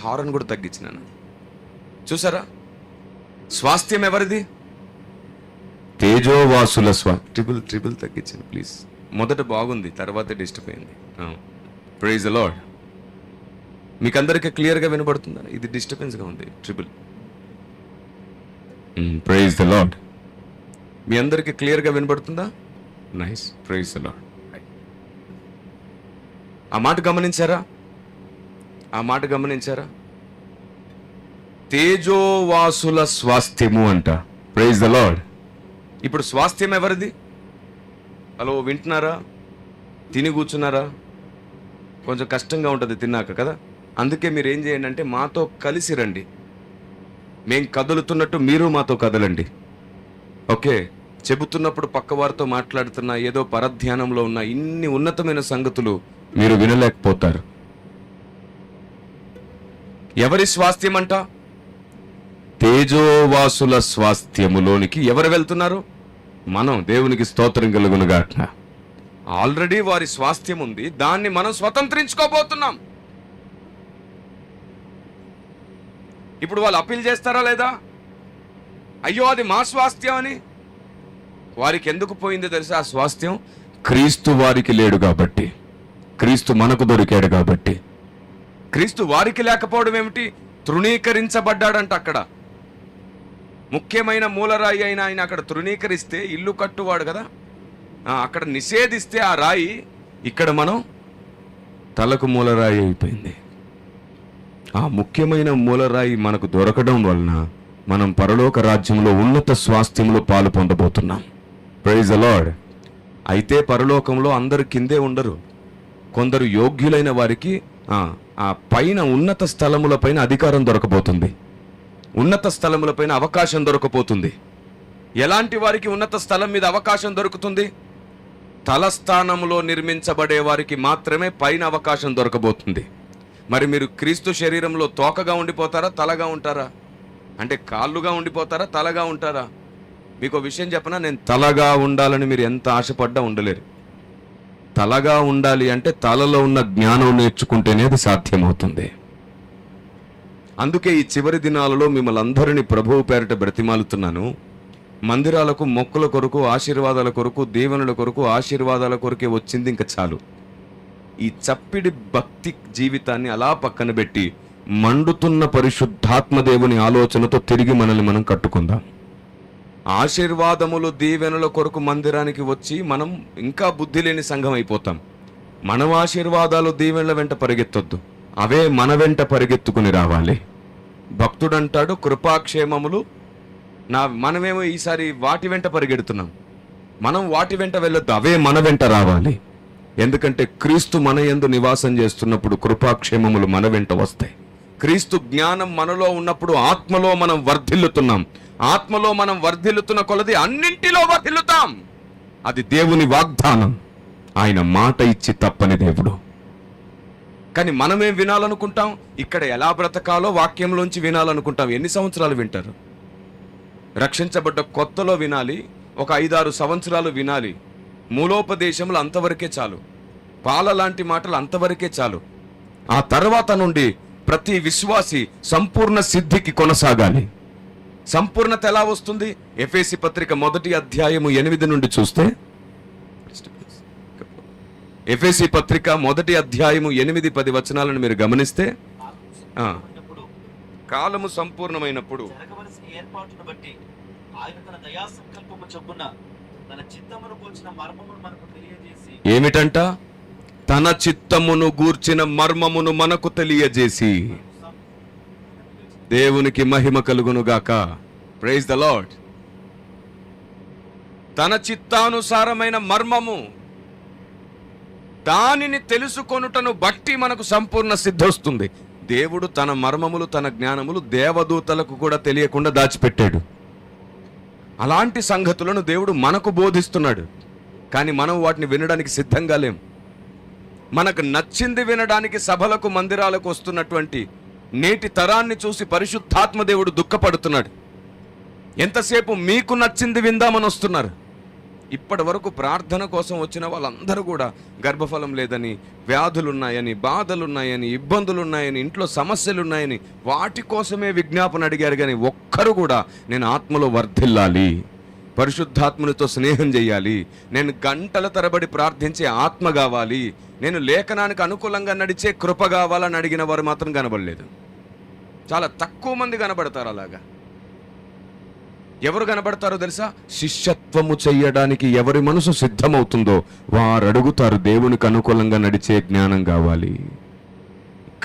హారన్ కూడా తగ్గించినాను. చూసారా? స్వాస్థ్యం ఎవరిది? తేజోవాసుల ట్రిపుల్ తగ్గించండి ప్లీజ్. మొదట బాగుంది, తర్వాత డిస్టర్బ్ అయింది. Praise the lord. మీకు అందరికీ క్లియర్గా వినబడుతుందా? ఇది డిస్టర్బెన్స్గా ఉంది. ట్రిపుల్. Praise the lord. మీ అందరికీ క్లియర్గా వినబడుతుందా? నైస్. Praise the lord. ఆ మాట గమనించారా? తేజోవాసుల స్వాస్థ్యము అంట. Praise the lord. ఇప్పుడు స్వాస్థ్యం ఎవరిది? హలో, వింటున్నారా? తిని కూర్చున్నారా? కొంచెం కష్టంగా ఉంటుంది తిన్నాక కదా. అందుకే మీరు ఏం చేయండి అంటే మాతో కలిసి రండి. మేం కదులుతున్నట్టు మీరు మాతో కదలండి. ఓకే? చెబుతున్నప్పుడు పక్కవారితో మాట్లాడుతున్నా ఏదో పరధ్యానంలో ఉన్న ఇన్ని ఉన్నతమైన సంగతులు మీరు వినలేకపోతారు. ఎవరి స్వాస్థ్యం అంట? తేజోవాసుల స్వాస్థ్యములోనికి ఎవరు వెళ్తున్నారు? మనం. దేవునికి స్తోత్రం కలుగునుగాక. ఆల్రెడీ వారి స్వాస్థ్యం ఉంది, దాన్ని మనం స్వతంత్రించుకోబోతున్నాం. ఇప్పుడు వాళ్ళు అప్పీల్ చేస్తారా లేదా? అయ్యో అది మా స్వాస్థ్యం అని. వారికి ఎందుకు పోయిందో తెలుసా ఆ స్వాస్థ్యం? క్రీస్తు వారికి లేడు కాబట్టి, క్రీస్తు మనకు దొరికాడు కాబట్టి. క్రీస్తు వారికి లేకపోవడం ఏమిటి? తృణీకరించబడ్డాడంట. అక్కడ ముఖ్యమైన మూలరాయి అయిన ఆయన అక్కడ తృణీకరిస్తే, ఇల్లు కట్టువాడు కదా, అక్కడ నిషేధిస్తే ఆ రాయి ఇక్కడ మనం తలకు మూలరాయి అయిపోయింది. ఆ ముఖ్యమైన మూలరాయి మనకు దొరకడం వలన మనం పరలోక రాజ్యంలో ఉన్నత స్వాస్థ్యంలో పాలు పొందబోతున్నాం. Praise the lord. అయితే పరలోకంలో అందరు కిందే ఉండరు. కొందరు యోగ్యులైన వారికి ఆ పైన ఉన్నత స్థలముల పైన అధికారం దొరకబోతుంది, ఉన్నత స్థలముల పైన అవకాశం దొరకబోతుంది. ఎలాంటి వారికి ఉన్నత స్థలం మీద అవకాశం దొరుకుతుంది? తలస్థానంలో నిర్మించబడే వారికి మాత్రమే పైన అవకాశం దొరకబోతుంది. మరి మీరు క్రీస్తు శరీరంలో తోకగా ఉండిపోతారా, తలగా ఉంటారా? అంటే కాళ్ళుగా ఉండిపోతారా, తలగా ఉంటారా? మీకు విషయం చెప్పనా, నేను తలగా ఉండాలని మీరు ఎంత ఆశపడ్డా ఉండలేరు. తలగా ఉండాలి అంటే తలలో ఉన్న జ్ఞానం నేర్చుకుంటేనే అది సాధ్యమవుతుంది. అందుకే ఈ చివరి దినాలలో మిమ్మల్ని అందరినీ ప్రభువు పేరిట బ్రతిమాలుతున్నాను. మందిరాలకు మొక్కుల కొరకు, ఆశీర్వాదాల కొరకు, దీవెనల కొరకు, ఆశీర్వాదాల కొరకే వచ్చింది ఇంకా చాలు. ఈ చప్పిడి భక్తి జీవితాన్ని అలా పక్కన పెట్టి మండుతున్న పరిశుద్ధాత్మ దేవుని ఆలోచనతో తిరిగి మనల్ని మనం కట్టుకుందాం. ఆశీర్వాదములు దీవెనల కొరకు మందిరానికి వచ్చి మనం ఇంకా బుద్ధి లేని సంఘం అయిపోతాం. మనం ఆశీర్వాదాలు దీవెనల వెంట పరిగెత్తొద్దు, అవే మన వెంట పరిగెత్తుకుని రావాలి. భక్తుడు అంటాడు కృపాక్షేమములు మనమేమో ఈసారి వాటి వెంట పరిగెడుతున్నాం. మనం వాటి వెంట వెళ్ళొద్దు, అవే మన వెంట రావాలి. ఎందుకంటే క్రీస్తు మన యందు నివాసం చేస్తున్నప్పుడు కృపాక్షేమములు మన వెంట వస్తాయి. క్రీస్తు జ్ఞానం మనలో ఉన్నప్పుడు ఆత్మలో మనం వర్ధిల్లుతున్నాం. ఆత్మలో మనం వర్ధిల్లుతున్న కొలది అన్నింటిలో వర్ధిల్లుతాం. అది దేవుని వాగ్దానం. ఆయన మాట ఇచ్చి తప్పని దేవుడు. కానీ మనమేం వినాలనుకుంటాం? ఇక్కడ ఎలా బ్రతకాలో వాక్యంలోంచి వినాలనుకుంటాం. ఎన్ని సంవత్సరాలు వింటారు? రక్షించబడ్డ కొత్తలో వినాలి, ఒక 5-6 సంవత్సరాలు వినాలి. మూలోపదేశములు అంతవరకే చాలు, పాల లాంటి మాటలు అంతవరకే చాలు. ఆ తర్వాత నుండి ప్రతి విశ్వాసి సంపూర్ణ సిద్ధికి కొనసాగాలి. సంపూర్ణత ఎలా వస్తుంది? ఎఫెసీ పత్రిక 1వ అధ్యాయము 8 నుండి చూస్తే, ఎఫెసీ పత్రిక 1వ అధ్యాయము 8-10 వచనాలను మీరు గమనిస్తే, కాలము సంపూర్ణమైనప్పుడు జరగవలసిన ఏర్పాటును బట్టి ఆయన తన దయా సంకల్పము చొప్పున తన చిత్తమును గూర్చిన మర్మమును మనకు తెలియజేసి, ఏమిటంట? తన చిత్తమును గూర్చిన మర్మమును మనకు తెలియజేసి. దేవునికి మహిమ కలుగును గాక. Praise the Lord. తన చిత్తానుసారమైన మర్మము, దానిని తెలుసుకొనుటను బట్టి మనకు సంపూర్ణ సిద్ధి వస్తుంది. దేవుడు తన మర్మములు, తన జ్ఞానములు దేవదూతలకు కూడా తెలియకుండా దాచిపెట్టాడు. అలాంటి సంగతులను దేవుడు మనకు బోధిస్తున్నాడు. కానీ మనం వాటిని వినడానికి సిద్ధంగా లేం. మనకు నచ్చింది వినడానికి సభలకు, మందిరాలకు వస్తున్నటువంటి నేటి తరాన్ని చూసి పరిశుద్ధాత్మ దేవుడు దుఃఖపడుతున్నాడు. ఎంతసేపు మీకు నచ్చింది విందామని వస్తున్నారు. ఇప్పటి వరకు ప్రార్థన కోసం వచ్చిన వాళ్ళందరూ కూడా గర్భఫలం లేదని, వ్యాధులున్నాయని, బాధలున్నాయని, ఇబ్బందులున్నాయని, ఇంట్లో సమస్యలున్నాయని వాటి కోసమే విజ్ఞాపన అడిగారు. కానీ ఒక్కరు కూడా నేను ఆత్మలో వర్ధిల్లాలి, పరిశుద్ధాత్మనితో స్నేహం చేయాలి, నేను గంటల తరబడి ప్రార్థించే ఆత్మ కావాలి, నేను లేఖనానికి అనుకూలంగా నడిచే కృప కావాలని అడిగిన వారు మాత్రం కనబడలేదు. చాలా తక్కువ మంది కనబడతారు అలాగా. ఎవరు కనబడతారో తెలుసా? శిష్యత్వము చెయ్యడానికి ఎవరి మనసు సిద్ధమవుతుందో వారు అడుగుతారు, దేవునికి అనుకూలంగా నడిచే జ్ఞానం కావాలి,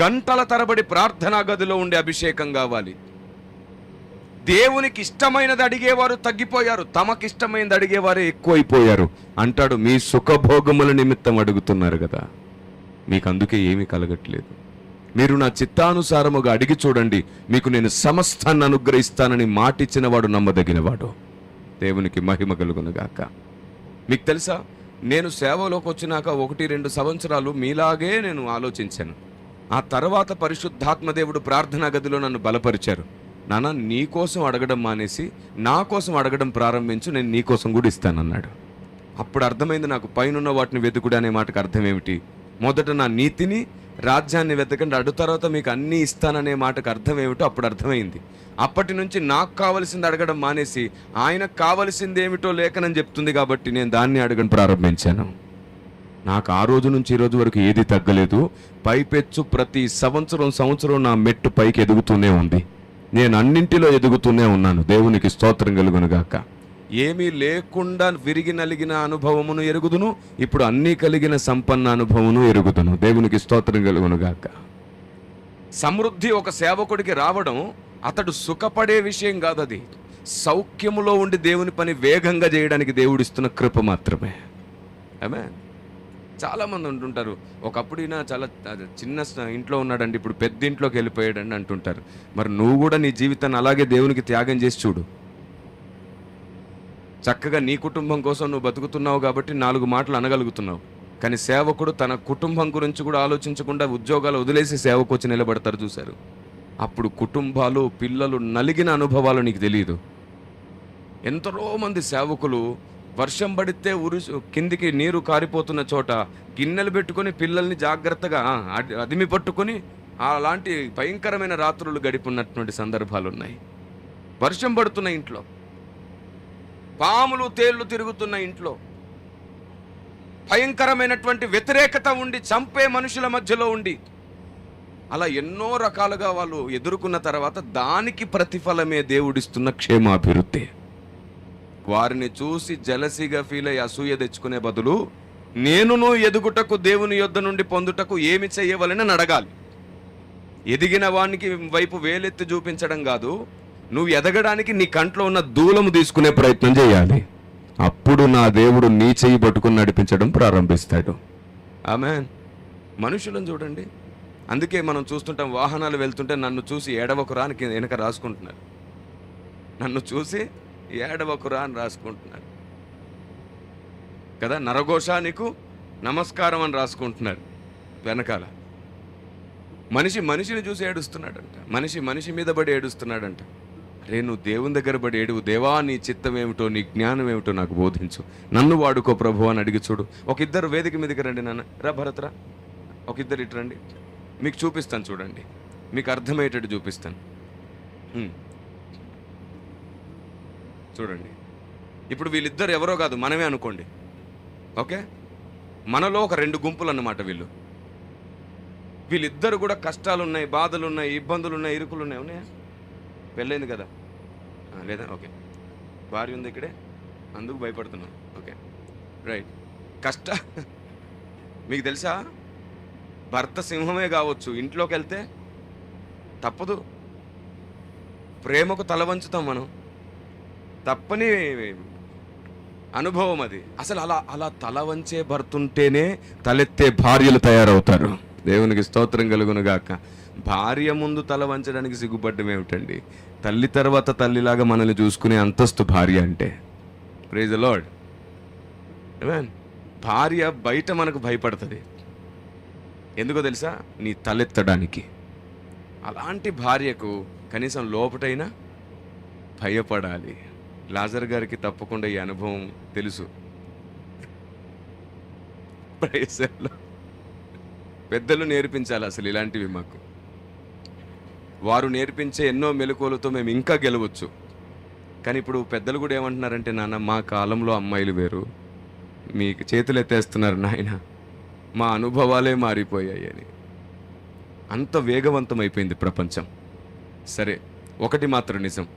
గంటల తరబడి ప్రార్థనా గదిలో ఉండే అభిషేకం కావాలి. దేవునికి ఇష్టమైనది అడిగేవారు తగ్గిపోయారు, తమకిష్టమైనది అడిగేవారే ఎక్కువైపోయారు. అంటాడు, మీ సుఖభోగముల నిమిత్తం అడుగుతున్నారు కదా, మీకు అందుకే ఏమీ కలగట్లేదు. మీరు నా చిత్తానుసారముగా అడిగి చూడండి, మీకు నేను సమస్తాన్ని అనుగ్రహిస్తానని మాటిచ్చిన వాడు నమ్మదగినవాడు. దేవునికి మహిమ కలుగునుగాక. మీకు తెలుసా, నేను సేవలోకి వచ్చినాక 1-2 సంవత్సరాలు మీలాగే నేను ఆలోచించాను. ఆ తర్వాత పరిశుద్ధాత్మ దేవుడు ప్రార్థనా గదిలో నన్ను బలపరిచారు. నాన్న, నీ కోసం అడగడం మానేసి నా కోసం అడగడం ప్రారంభించు, నేను నీ కోసం కూడా ఇస్తానన్నాడు. అప్పుడు అర్థమైంది నాకు, పైనున్న వాటిని వెతుకుడు అనే మాటకు అర్థం ఏమిటి? మొదట నా నీతిని, రాజ్యాన్ని వెతకండి, అడు తర్వాత మీకు అన్నీ ఇస్తాననే మాటకు అర్థం ఏమిటో అప్పుడు అర్థమైంది. అప్పటి నుంచి నాకు కావలసింది అడగడం మానేసి ఆయనకు కావలసింది ఏమిటో లేఖనం చెప్తుంది కాబట్టి నేను దాన్ని అడగడం ప్రారంభించాను. నాకు ఆ రోజు నుంచి ఈ రోజు వరకు ఏది తగ్గలేదు. పైపెచ్చు ప్రతి సంవత్సరం నా మెట్టు పైకి ఎదుగుతూనే ఉంది. నేను అన్నింటిలో ఎదుగుతూనే ఉన్నాను. దేవునికి స్తోత్రం కలుగునుగాక. ఏమీ లేకుండా విరిగి నలిగిన అనుభవమును ఎరుగుదును, ఇప్పుడు అన్నీ కలిగిన సంపన్న అనుభవమును ఎరుగుదును. దేవునికి స్తోత్రం కలుగునుగాక. సమృద్ధి ఒక సేవకుడికి రావడం అతడు సుఖపడే విషయం కాదు, అది సౌఖ్యములో ఉండి దేవుని పని వేగంగా చేయడానికి దేవుడిస్తున్న కృప మాత్రమే. ఆమేన్. చాలామంది ఉంటుంటారు, ఒకప్పుడు ఈయన చాలా చిన్న ఇంట్లో ఉన్నాడండి, ఇప్పుడు పెద్ద ఇంట్లోకి వెళ్ళిపోయాడండి అంటుంటారు. మరి నువ్వు కూడా నీ జీవితాన్ని అలాగే దేవునికి త్యాగం చేసి చూడు. చక్కగా నీ కుటుంబం కోసం నువ్వు బతుకుతున్నావు కాబట్టి 4 మాటలు అనగలుగుతున్నావు. కానీ సేవకుడు తన కుటుంబం గురించి కూడా ఆలోచించకుండా ఉద్యోగాలు వదిలేసి సేవకు వచ్చి నిలబడతారు, చూశారు. అప్పుడు కుటుంబాలు, పిల్లలు నలిగిన అనుభవాలు నీకు తెలియదు. ఎంతో మంది సేవకులు వర్షం పడితే కిందికి నీరు కారిపోతున్న చోట గిన్నెలు పెట్టుకొని పిల్లల్ని జాగ్రత్తగా అదిమి పట్టుకొని అలాంటి భయంకరమైన రాత్రులు గడిపున్నటువంటి సందర్భాలు ఉన్నాయి. వర్షం పడుతున్న ఇంట్లో, పాములు తేళ్లు తిరుగుతున్న ఇంట్లో, భయంకరమైనటువంటి వ్యతిరేకత ఉండి చంపే మనుషుల మధ్యలో ఉండి, అలా ఎన్నో రకాలుగా వాళ్ళు ఎదుర్కొన్న తర్వాత దానికి ప్రతిఫలమే దేవుడిస్తున్న క్షేమాభివృద్ధి. వారిని చూసి జలసిగా ఫీల్ అయ్యి అసూయ తెచ్చుకునే బదులు నేనును ఎదుగుటకు దేవుని యొద్ద నుండి పొందుటకు ఏమి చేయవలని అడగాలి. ఎదిగిన వానికి వైపు వేలెత్తి చూపించడం కాదు, నువ్వు ఎదగడానికి నీ కంట్లో ఉన్న దూలము తీసుకునే ప్రయత్నం చేయాలి. అప్పుడు నా దేవుడు నీ చెయ్యి పట్టుకుని నడిపించడం ప్రారంభిస్తాడు. ఆమేన్. మనుషులను చూడండి, అందుకే మనం చూస్తుంటాం, వాహనాలు వెళ్తుంటే నన్ను చూసి ఏడవకురా అని వెనక రాసుకుంటున్నారు. నన్ను చూసి ఏడవకురా అని రాసుకుంటున్నారు కదా. నరఘోష నీకు నమస్కారం అని రాసుకుంటున్నారు వెనకాల. మనిషిని చూసి ఏడుస్తున్నాడంట, మనిషి మీద పడి ఏడుస్తున్నాడంట. అరే నువ్వు దేవుని దగ్గర పడి ఏడువు, దేవా నీ చిత్తం ఏమిటో, నీ జ్ఞానం ఏమిటో నాకు బోధించు, నన్ను వాడుకో ప్రభు అని అడిగి చూడు. ఒక ఇద్దరు వేదిక మీదకి రండి నాన్న, రా భరత్రా, ఒక ఇద్దరు ఇటు రండి, మీకు చూపిస్తాను చూడండి, మీకు అర్థమయ్యేటట్టు చూపిస్తాను. చూడండి, ఇప్పుడు వీళ్ళిద్దరు ఎవరో కాదు, మనమే అనుకోండి. ఓకే, మనలో ఒక రెండు గుంపులు అన్నమాట. వీళ్ళిద్దరు కూడా కష్టాలు ఉన్నాయి, బాధలు ఉన్నాయి, ఇబ్బందులు ఉన్నాయి, ఇరుకులు ఉన్నాయి. ఉన్నాయా? పెళ్ళైంది కదా? లేదా? ఓకే, భార్య ఉంది ఇక్కడే, అందుకు భయపడుతున్నాం. Okay right. మీకు తెలుసా, భర్త సింహమే కావచ్చు, ఇంట్లోకి వెళ్తే తప్పదు, ప్రేమకు తల వంచుతాం మనం, తప్పని అనుభవం అది. అసలు అలా తల వంచే భర్త ఉంటేనే తలెత్తే భార్యలు తయారవుతారు. దేవునికి స్తోత్రం కలుగును గాక. భార్య ముందు తల వంచడానికి సిగ్గుపడ్డం ఏమిటండి? తల్లి తర్వాత తల్లిలాగా మనల్ని చూసుకునే అంతస్తు భార్య అంటే. Praise the lord. ఆమేన్. భార్య బయట మనకు భయపడుతుంది, ఎందుకో తెలుసా? నీ తలెత్తడానికి. అలాంటి భార్యకు కనీసం లోపటైనా భయపడాలి. లాజర్ గారికి తప్పకుండా ఈ అనుభవం తెలుసు. Praise the Lord. పెద్దలు నేర్పించాలి అసలు ఇలాంటివి మాకు. వారు నేర్పించే ఎన్నో మెలకువలతో మేము ఇంకా గెలవచ్చు. కానీ ఇప్పుడు పెద్దలు కూడా ఏమంటున్నారంటే, నాన్న మా కాలంలో అమ్మాయిలు వేరు, మీకు చేతులు ఎత్తేస్తున్నారు నాయన, మా అనుభవాలే మారిపోయాయి అని. అంత వేగవంతం అయిపోయింది ప్రపంచం. సరే, ఒకటి మాత్రం నిజం,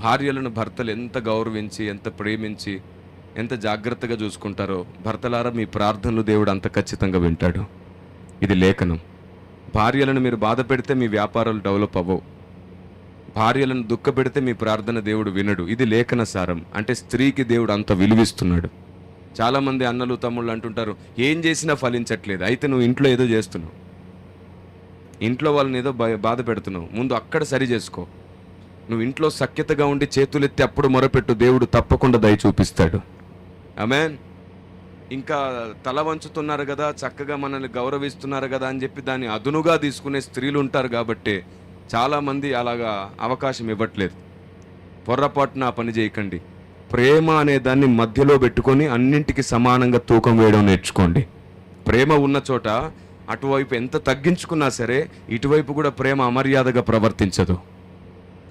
భార్యలను భర్తలు ఎంత గౌరవించి, ఎంత ప్రేమించి, ఎంత జాగ్రత్తగా చూసుకుంటారో, భర్తలారా మీ ప్రార్థనలు దేవుడు అంత ఖచ్చితంగా వింటాడు. ఇది లేఖనం. భార్యలను మీరు బాధ పెడితే మీ వ్యాపారాలు డెవలప్ అవ్వవు. భార్యలను దుఃఖ పెడితే మీ ప్రార్థన దేవుడు వినడు. ఇది లేఖన సారం. అంటే స్త్రీకి దేవుడు అంత విలువిస్తున్నాడు. చాలామంది అన్నలు తమ్ముళ్ళు అంటుంటారు, ఏం చేసినా ఫలించట్లేదు. అయితే నువ్వు ఇంట్లో ఏదో చేస్తున్నావు, ఇంట్లో వాళ్ళని ఏదో బాధ పెడుతున్నావు. ముందు అక్కడ సరి చేసుకో. నువ్వు ఇంట్లో సఖ్యతగా ఉండి చేతులెత్తి అప్పుడు మొరపెట్టు, దేవుడు తప్పకుండా దయ చూపిస్తాడు. ఆమేన్. ఇంకా తల వంచుతున్నారు కదా, చక్కగా మనల్ని గౌరవిస్తున్నారు కదా అని చెప్పి దాన్ని అదునుగా తీసుకునే స్త్రీలు ఉంటారు. కాబట్టి చాలామంది అలాగా అవకాశం ఇవ్వట్లేదు. పొర్రపాటున ఆ పని చేయకండి. ప్రేమ అనే దాన్ని మధ్యలో పెట్టుకొని అన్నింటికి సమానంగా తూకం వేయడం నేర్చుకోండి. ప్రేమ ఉన్న చోట అటువైపు ఎంత తగ్గించుకున్నా సరే, ఇటువైపు కూడా ప్రేమ అమర్యాదగా ప్రవర్తించదు.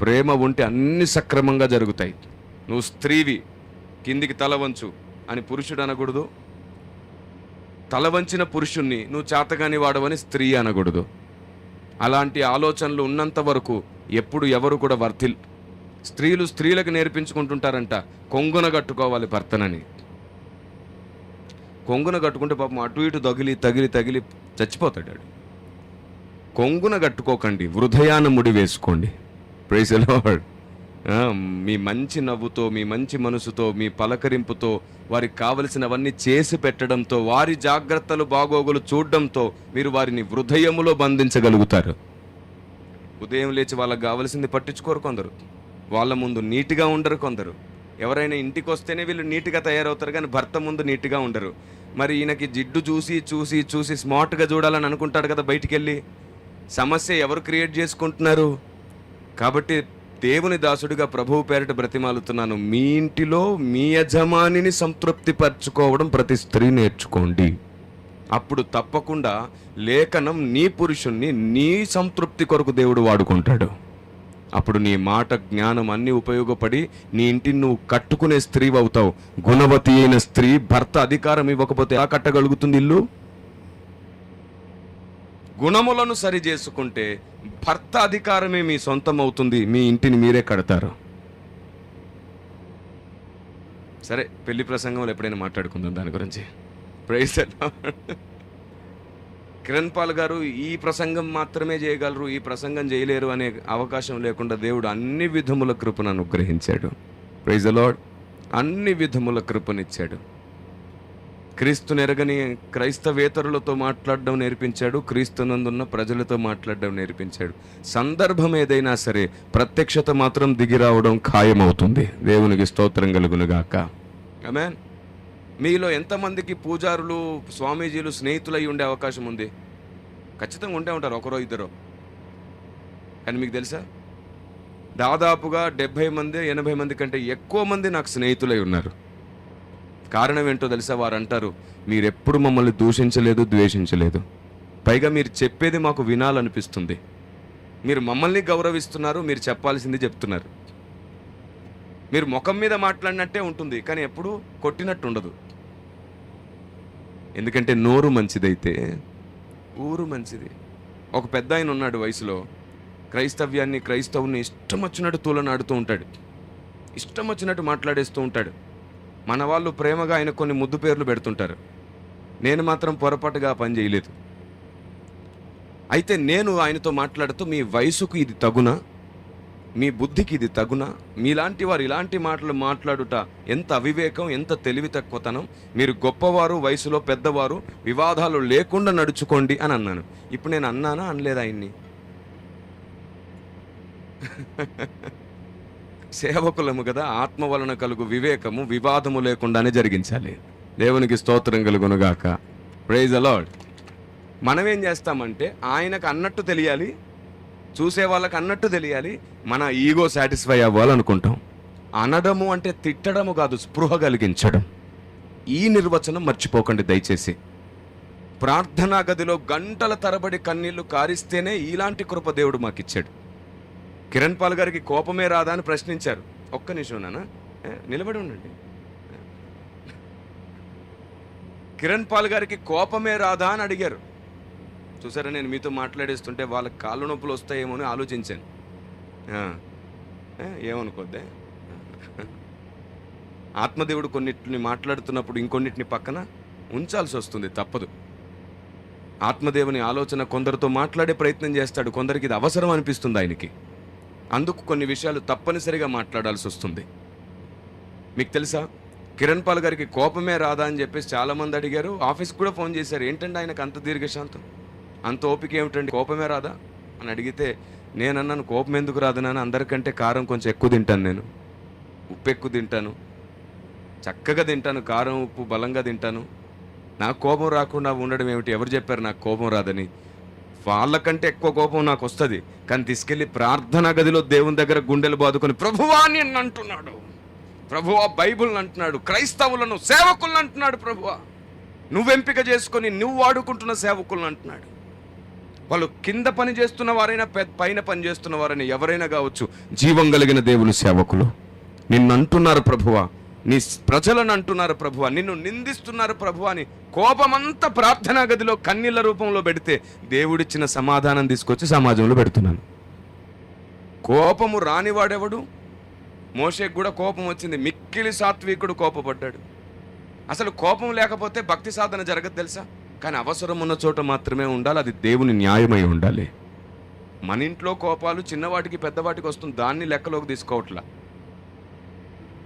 ప్రేమ ఉంటే అన్ని సక్రమంగా జరుగుతాయి. నువ్వు స్త్రీవి, కిందికి తల వంచు అని పురుషుడు అనకూడదు. తల వంచిన పురుషుణ్ణి నువ్వు చేతగాని వాడవని స్త్రీ అనకూడదు. అలాంటి ఆలోచనలు ఉన్నంత వరకు ఎప్పుడు ఎవరు కూడా స్త్రీలు స్త్రీలకు నేర్పించుకుంటుంటారంట, కొంగున కట్టుకోవాలి భర్తనని. కొంగున కట్టుకుంటే పాపం అటు ఇటు తగిలి చచ్చిపోతాడు. కొంగున కట్టుకోకండి, హృదయాన ముడి వేసుకోండి. Praise the lord. మీ మంచి నవ్వుతో, మీ మంచి మనసుతో, మీ పలకరింపుతో, వారికి కావలసినవన్నీ చేసి పెట్టడంతో, వారి జాగ్రత్తలు బాగోగులు చూడడంతో మీరు వారిని హృదయములో బంధించగలుగుతారు. ఉదయం లేచి వాళ్ళకి కావలసింది పట్టించుకోరు కొందరు, వాళ్ళ ముందు నీట్గా ఉండరు కొందరు. ఎవరైనా ఇంటికి వస్తేనే వీళ్ళు నీట్గా తయారవుతారు, కానీ భర్త ముందు నీట్గా ఉండరు. మరి ఈయనకి జిడ్డు చూసి స్మార్ట్గా చూడాలని అనుకుంటాడు కదా బయటికి వెళ్ళి. సమస్య ఎవరు క్రియేట్ చేసుకుంటున్నారు? కాబట్టి దేవుని దాసుడిగా ప్రభువు పేరిట బ్రతిమాలుతున్నాను, మీ ఇంటిలో మీ యజమానిని సంతృప్తి పరచుకోవడం ప్రతి స్త్రీ నేర్చుకోండి. అప్పుడు తప్పకుండా లేఖనం నీ పురుషుణ్ణి నీ సంతృప్తి కొరకు దేవుడు వాడుకుంటాడు. అప్పుడు నీ మాట, జ్ఞానం అన్నీ ఉపయోగపడి నీ ఇంటిని నువ్వు కట్టుకునే స్త్రీ అవుతావు. గుణవతి అయిన స్త్రీ భర్త అధికారం ఇవ్వకపోతే ఎలా కట్టగలుగుతుంది ఇల్లు? గుణములను సరి చేసుకుంటే భర్త అధికారమే మీ సొంతం అవుతుంది, మీ ఇంటిని మీరే కడతారు. సరే, పెళ్లి ప్రసంగంలో ఎప్పుడైనా మాట్లాడుకుందాం దాని గురించి. Praise the Lord. Kiran Paul గారు ఈ ప్రసంగం మాత్రమే చేయగలరు, ఈ ప్రసంగం చేయలేరు అనే అవకాశం లేకుండా దేవుడు అన్ని విధముల కృపను అనుగ్రహించాడు. Praise the Lord. అన్ని విధముల కృపనిచ్చాడు. క్రీస్తుని ఎరగని క్రైస్తవేతరులతో మాట్లాడడం నేర్పించాడు, క్రీస్తునందున్న ప్రజలతో మాట్లాడడం నేర్పించాడు. సందర్భం ఏదైనా సరే ప్రత్యక్షత మాత్రం దిగి రావడం ఖాయమవుతుంది. దేవునికి స్తోత్రం కలుగునుగాక. ఆమేన్. మీలో ఎంతమందికి పూజారులు, స్వామీజీలు స్నేహితులై ఉండే అవకాశం ఉంది? ఖచ్చితంగా ఉంటే ఉంటారు, ఒకరో ఇద్దరో. కానీ మీకు తెలుసా, దాదాపుగా 70 మంది 80 మంది కంటే ఎక్కువ మంది నాకు స్నేహితులై ఉన్నారు. కారణం ఏంటో తెలుసా? వారు అంటారు, మీరెప్పుడు మమ్మల్ని దూషించలేదు, ద్వేషించలేదు, పైగా మీరు చెప్పేది మాకు వినాలనిపిస్తుంది, మీరు మమ్మల్ని గౌరవిస్తున్నారు, మీరు చెప్పాల్సింది చెప్తున్నారు, మీరు ముఖం మీద మాట్లాడినట్టే ఉంటుంది కానీ ఎప్పుడు కొట్టినట్టు ఉండదు. ఎందుకంటే నోరు మంచిదైతే ఊరు మంచిది. ఒక పెద్ద ఆయన ఉన్నాడు వయసులో, క్రైస్తవ్యాన్ని, క్రైస్తవుని ఇష్టం వచ్చినట్టు తూలనాడుతూ ఉంటాడు, ఇష్టం వచ్చినట్టు మాట్లాడేస్తూ ఉంటాడు. మన వాళ్ళు ప్రేమగా ఆయన కొన్ని ముద్దు పేర్లు పెడుతుంటారు. నేను మాత్రం పొరపాటుగా ఆ పని చేయలేదు. అయితే నేను ఆయనతో మాట్లాడుతూ, మీ వయసుకు ఇది తగునా, మీ బుద్ధికి ఇది తగునా, మీలాంటి వారు ఇలాంటి మాటలు మాట్లాడుట ఎంత అవివేకం, ఎంత తెలివి తక్కువతనం, మీరు గొప్పవారు, వయసులో పెద్దవారు, వివాదాలు లేకుండా నడుచుకోండి అని అన్నాను. ఇప్పుడు నేను అన్నానా అనలేదు ఆయన్ని? సేవకులము కదా, ఆత్మ వలన కలుగు వివేకము వివాదము లేకుండానే జరిగించాలి. దేవునికి స్తోత్రం కలుగునుగాక. Praise the Lord. మనం ఏం చేస్తామంటే ఆయనకు అన్నట్టు తెలియాలి, చూసే వాళ్ళకి అన్నట్టు తెలియాలి, మన ఈగో సాటిస్ఫై అవ్వాలనుకుంటాం. అనడము అంటే తిట్టడము కాదు, స్పృహ కలిగించడం. ఈ నిర్వచనం మర్చిపోకండి దయచేసి. ప్రార్థనా గదిలో గంటల తరబడి కన్నీళ్లు కారిస్తేనే ఇలాంటి కృప దేవుడు మాకిచ్చాడు. కిరణ్ పాల్ గారికి కోపమే రాదా అని ప్రశ్నించారు. ఒక్క నిమిషం నాన్న, నిలబడి ఉండండి. కిరణ్ పాల్ గారికి కోపమే రాదా అని అడిగారు. చూసారా, నేను మీతో మాట్లాడేస్తుంటే వాళ్ళకి కాళ్ళు నొప్పులు వస్తాయేమో అని ఆలోచించాను. ఏమనుకోద్దే, ఆత్మదేవుడు కొన్నిటిని మాట్లాడుతున్నప్పుడు ఇంకొన్నిటిని పక్కన ఉంచాల్సి వస్తుంది, తప్పదు. ఆత్మదేవుని ఆలోచన కొందరితో మాట్లాడే ప్రయత్నం చేస్తాడు, కొందరికి ఇది అవసరం అనిపిస్తుంది ఆయనకి, అందుకు కొన్ని విషయాలు తప్పనిసరిగా మాట్లాడాల్సి వస్తుంది. మీకు తెలుసా, కిరణ్ పాల్ గారికి కోపమే రాదా అని చెప్పేసి చాలామంది అడిగారు. ఆఫీస్కి కూడా ఫోన్ చేశారు, ఏంటంటే ఆయనకు అంత దీర్ఘశాంతం, అంత ఓపిక ఏమిటండి, కోపమే రాదా అని అడిగితే నేను అన్నాను, కోపం ఎందుకు రాదు నాన్న, అందరికంటే కారం కొంచెం ఎక్కువ తింటాను, నేను ఉప్పు ఎక్కువ తింటాను, చక్కగా తింటాను, కారం ఉప్పు బలంగా తింటాను, నాకు కోపం రాకుండా ఉండడం ఏమిటి? ఎవరు చెప్పారు నాకు కోపం రాదని? వాళ్ళకంటే ఎక్కువ కోపం నాకు వస్తుంది, కానీ తీసుకెళ్ళి ప్రార్థనా గదిలో దేవుని దగ్గర గుండెలు బాదుకొని ప్రభువా నిన్ను అంటున్నాడు, ప్రభువా బైబుల్ని అంటున్నాడు, క్రైస్తవులను సేవకులను అంటున్నాడు, ప్రభువా నువ్వు ఎంపిక చేసుకొని నువ్వు వాడుకుంటున్న సేవకులను అంటున్నాడు. వాళ్ళు కింద పని చేస్తున్న వారైనా పైన పని చేస్తున్న వారైనా ఎవరైనా కావచ్చు, జీవం కలిగిన దేవుని సేవకులు నిన్ను అంటున్నారు ప్రభువా, నీ ప్రజలను అంటున్నారు ప్రభువా, నిన్ను నిందిస్తున్నారు ప్రభువా అని కోపమంతా ప్రార్థనా గదిలో కన్నీళ్ల రూపంలో పెడితే దేవుడిచ్చిన సమాధానం తీసుకొచ్చి సమాజంలో పెడుతున్నాను. కోపము రానివాడెవడు? మోషేకు కూడా కోపం వచ్చింది, మిక్కిలి సాత్వికుడు కోపపడ్డాడు. అసలు కోపం లేకపోతే భక్తి సాధన జరగదు తెలుసా? కానీ అవసరం ఉన్న చోట మాత్రమే ఉండాలి, అది దేవుని న్యాయమై ఉండాలి. మన ఇంట్లో కోపాలు చిన్నవాటికి పెద్దవాటికి వస్తుంది, దాన్ని లెక్కలోకి తీసుకోవట్లా.